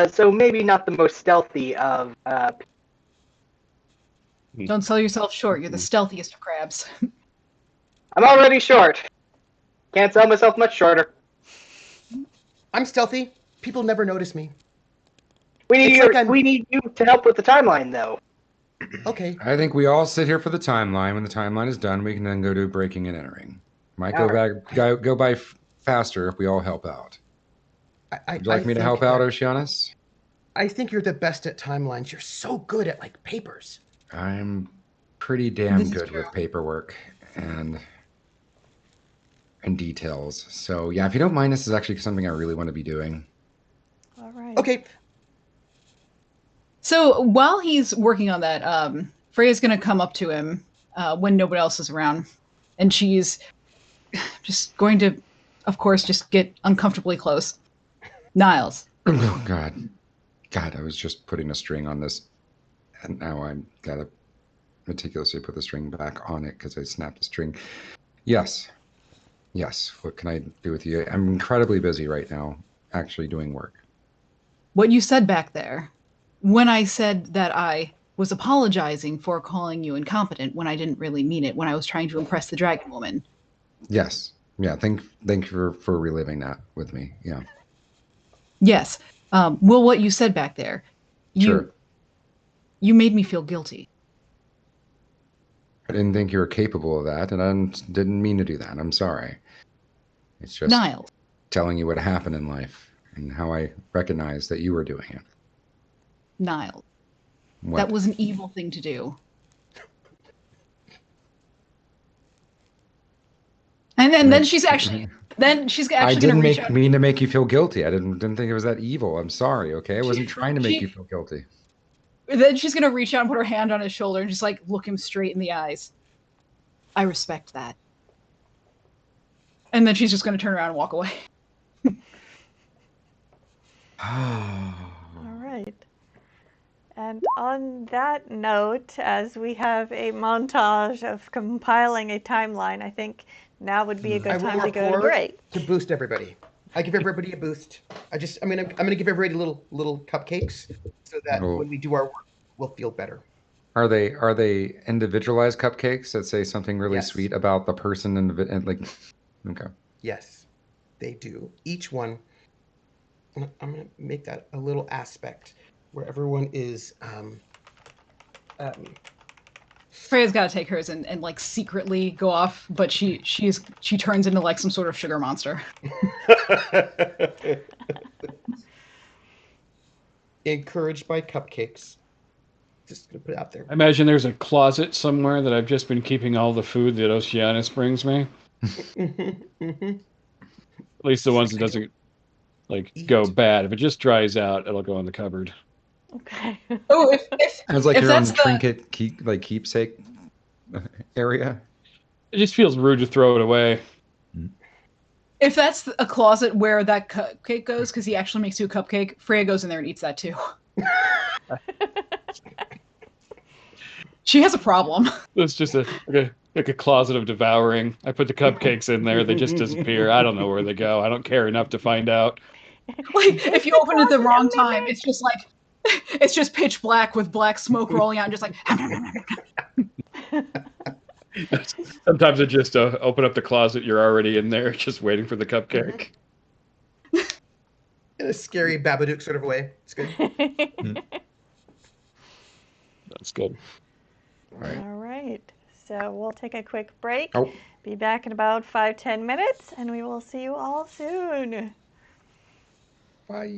So maybe not the most stealthy of. Don't sell yourself short. You're the stealthiest of crabs. I'm already short. Can't sell myself much shorter. I'm stealthy. People never notice me. We need It's you. like I'm- We need you to help with the timeline, though. Okay. I think we all sit here for the timeline. When the timeline is done, we can then go to breaking and entering. Might go by faster if we all help out. Would you like me to help out, Oceanus? I think you're the best at timelines. You're so good at like papers. I'm pretty damn This is good true. with paperwork and details. So yeah, if you don't mind, this is actually something I really want to be doing. All right. Okay. So while he's working on that, Freya's going to come up to him when nobody else is around. And she's just going to, of course, just get uncomfortably close. Niles. Oh God, I was just putting a string on this, and now I'm gotta meticulously put the string back on it because I snapped the string. Yes. What can I do with you? I'm incredibly busy right now, actually doing work. What you said back there, when I said that I was apologizing for calling you incompetent when I didn't really mean it, when I was trying to impress the dragon woman. Yes. Yeah. Thank you for reliving that with me. Yeah. Yes. Well, what you said back there, Sure. you made me feel guilty. I didn't think you were capable of that, and I didn't mean to do that. I'm sorry. It's just Niles. telling you what happened in life and how I recognized that you were doing it. Niles. What? That was an evil thing to do. And then she's actually I going to didn't reach out. mean to make you feel guilty. I didn't think it was that evil. I'm sorry. Okay, I wasn't trying to make you feel guilty. Then she's going to reach out and put her hand on his shoulder and just like look him straight in the eyes. I respect that. And then she's just going to turn around and walk away. All right. And on that note, as we have a montage of compiling a timeline, I think now would be a I good will time to go to report break. to boost everybody. I give everybody a boost. I'm gonna give everybody little cupcakes so that Oh. when we do our work, we'll feel better. Are they individualized cupcakes that say something really Yes. sweet about the person and like? Okay. Yes, they do. Each one. I'm gonna make that a little aspect where everyone is. Freya's got to take hers and like secretly go off, but she turns into like some sort of sugar monster. Encouraged by cupcakes. Just gonna put it out there. I imagine there's a closet somewhere that I've just been keeping all the food that Oceanus brings me. Mhm. At least the ones that doesn't like go bad. If it just dries out, it'll go in the cupboard. Okay. Oh, Sounds like If you're on that's the the- trinket keepsake area. It just feels rude to throw it away. If that's a closet where that cupcake goes, because he actually makes you a cupcake, Freya goes in there and eats that too. She has a problem. It's just like a closet of devouring. I put the cupcakes in there. They just disappear. I don't know where they go. I don't care enough to find out. Like, if you open it at the wrong time, it's just like, it's just pitch black with black smoke rolling out and just like... Sometimes I just open up the closet. You're already in there, just waiting for the cupcake. In a scary Babadook sort of way. It's good. That's good. All right. So we'll take a quick break. Oh. Be back in about 5-10 minutes, and we will see you all soon. Bye.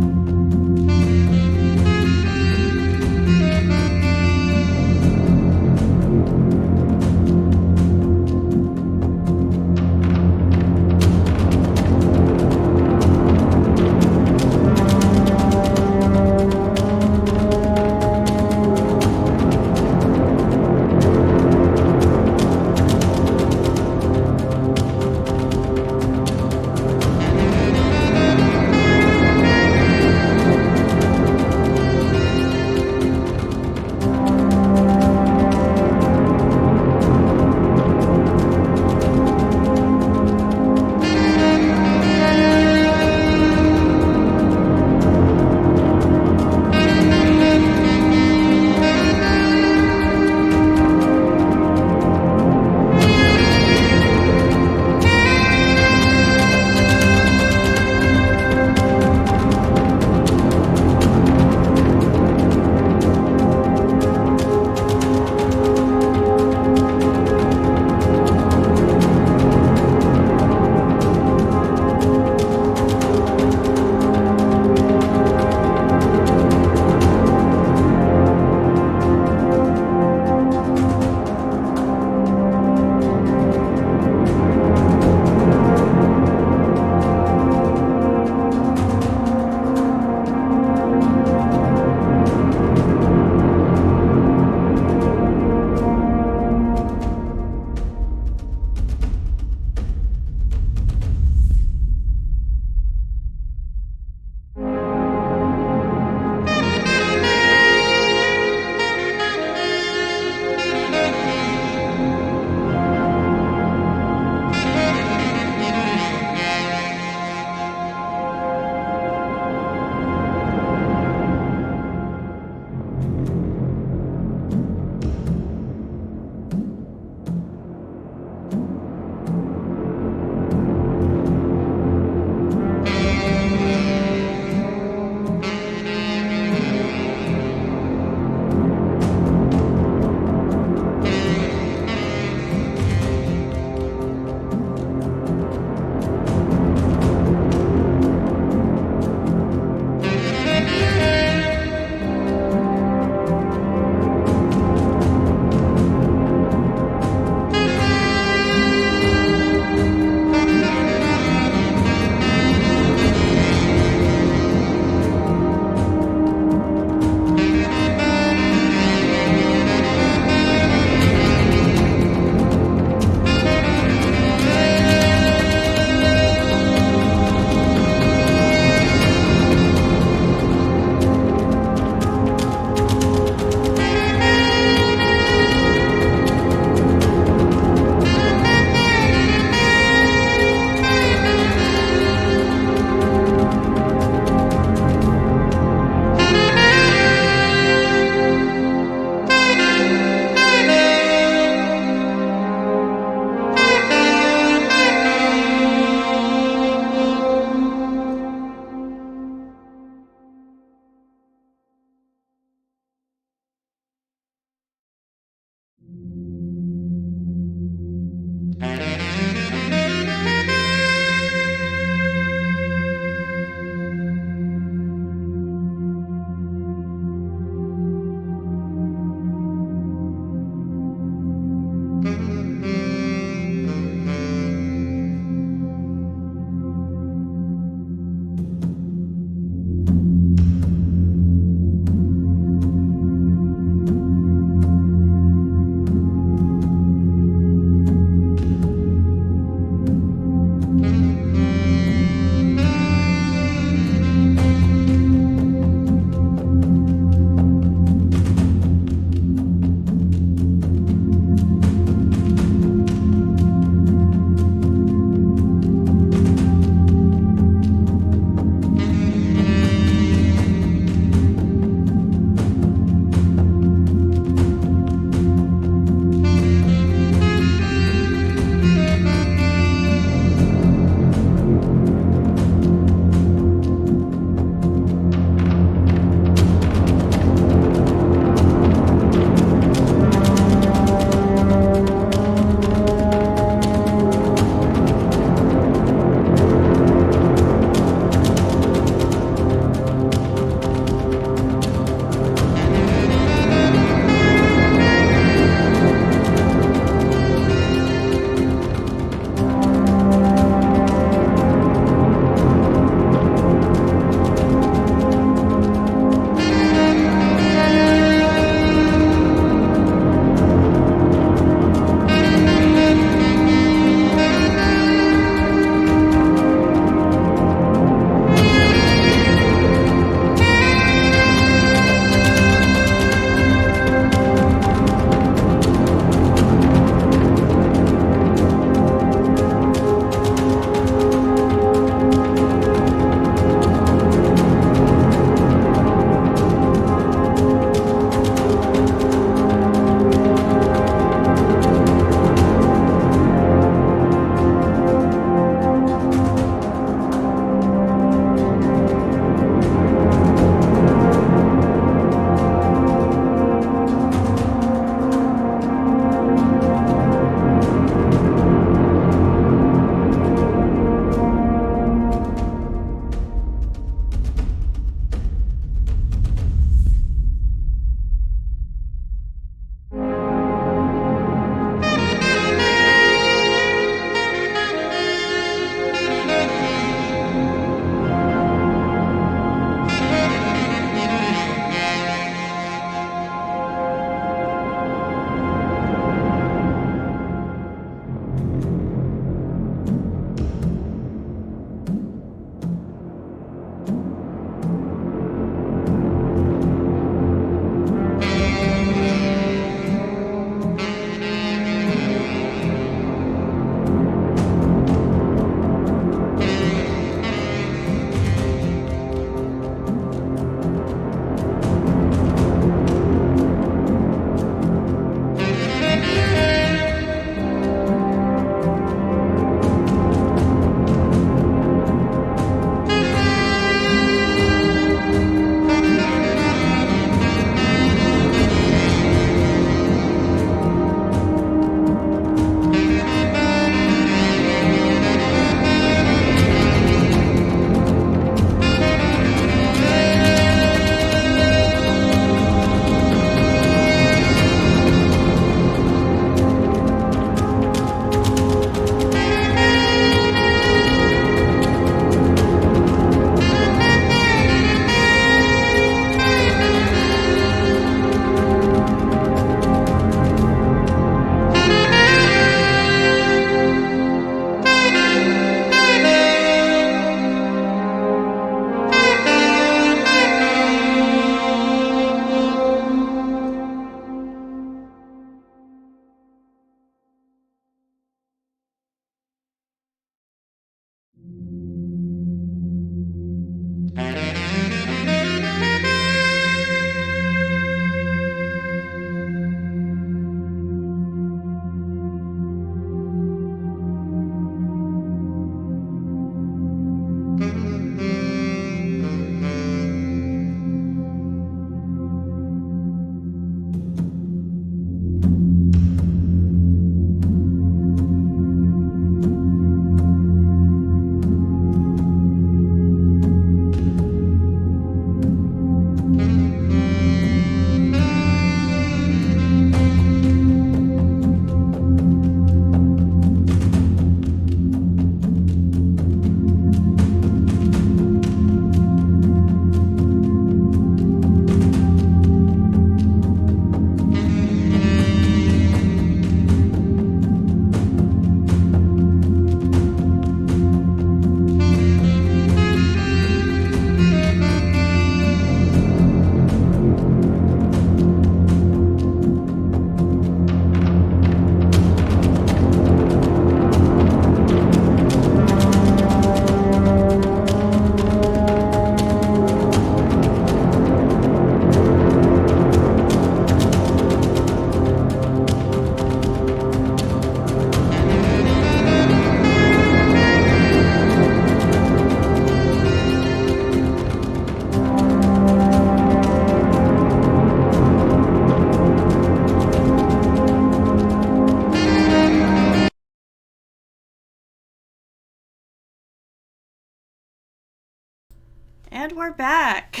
And we're back.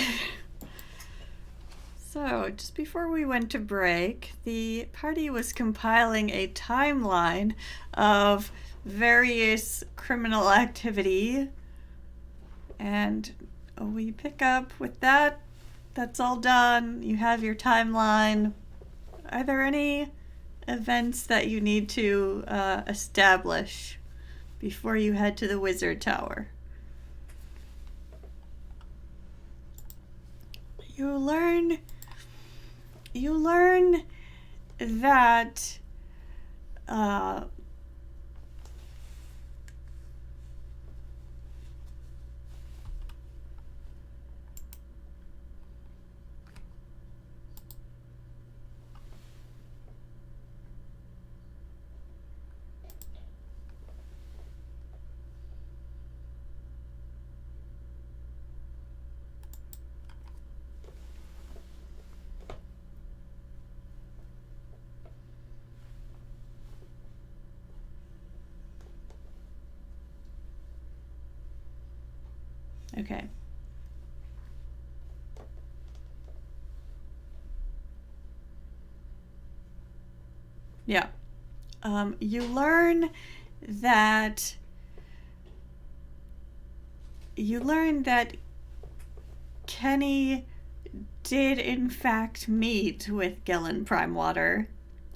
So, just before we went to break, the party was compiling a timeline of various criminal activity. And we pick up with that. That's all done. You have your timeline. Are there any events that you need to establish before you head to the Wizard Tower? You learn that okay. Yeah. You learn that Kenny did in fact meet with Gellin Primewater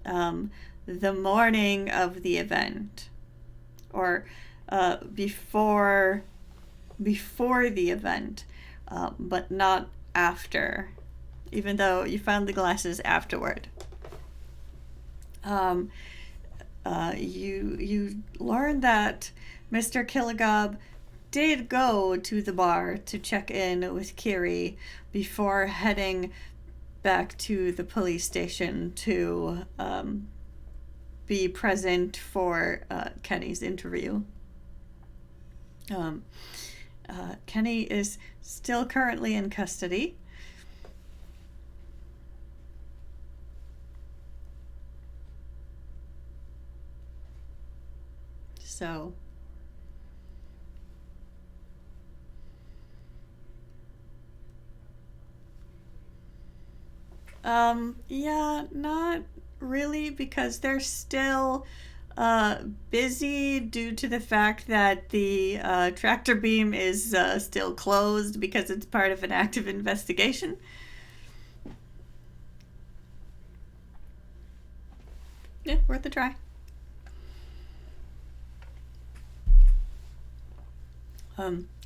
the morning of the event, or before the event, but not after, even though you found the glasses afterward. You learn that Mr. Killigob did go to the bar to check in with Kiri before heading back to the police station to be present for Kenny's interview. Kenny is still currently in custody. So yeah, not really, because they're still busy due to the fact that the tractor beam is still closed because it's part of an active investigation. Yeah, worth a try.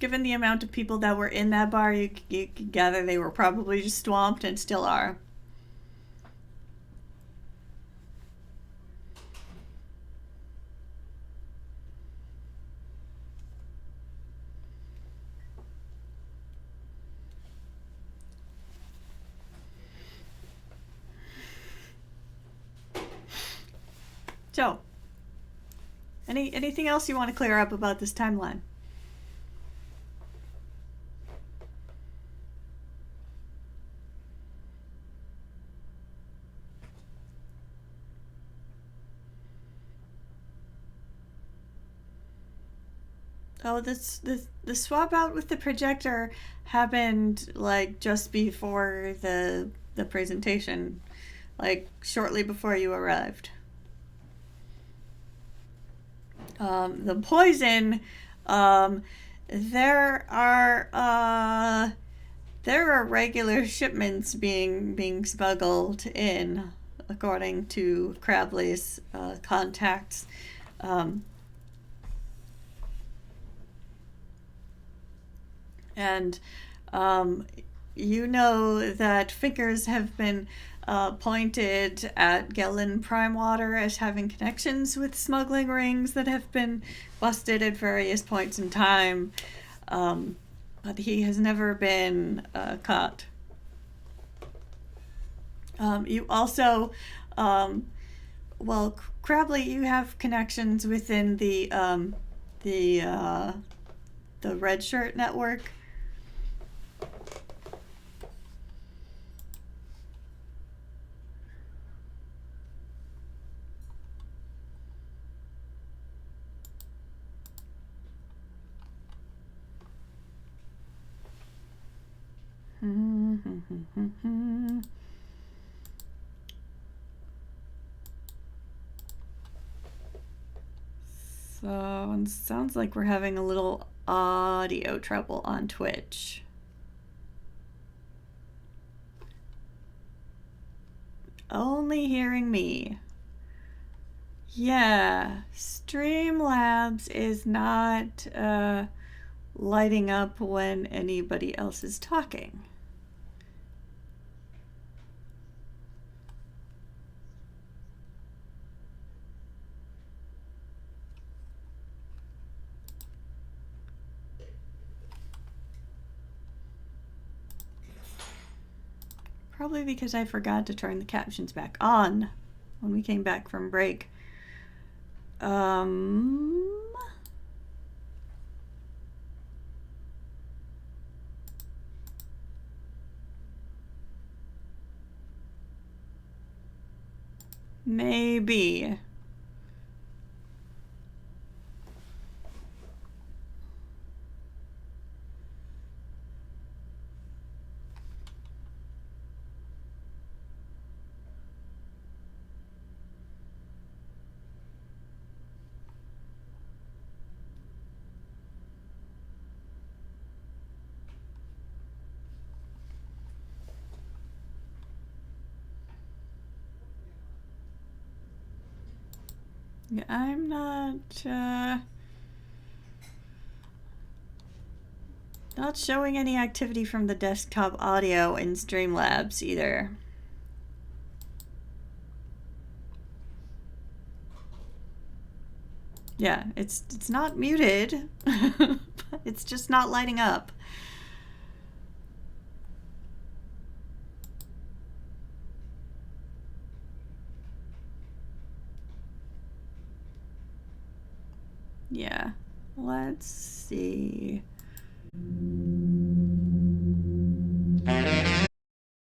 Given the amount of people that were in that bar, you can gather they were probably just swamped and still are. So, anything else you want to clear up about this timeline? Oh, the swap out with the projector happened like just before the presentation, like shortly before you arrived. The poison, there are regular shipments being smuggled in, according to Crabley's contacts. And you know that fingers have been pointed at Gellin Primewater as having connections with smuggling rings that have been busted at various points in time, but he has never been caught. You also, well, Crabley, you have connections within the Red Shirt Network. So it sounds like we're having a little audio trouble on Twitch. Only hearing me. Yeah, Streamlabs is not lighting up when anybody else is talking. Probably because I forgot to turn the captions back on when we came back from break. Maybe. Yeah, I'm not showing any activity from the desktop audio in Streamlabs either. Yeah, it's not muted. It's just not lighting up. Yeah, let's see.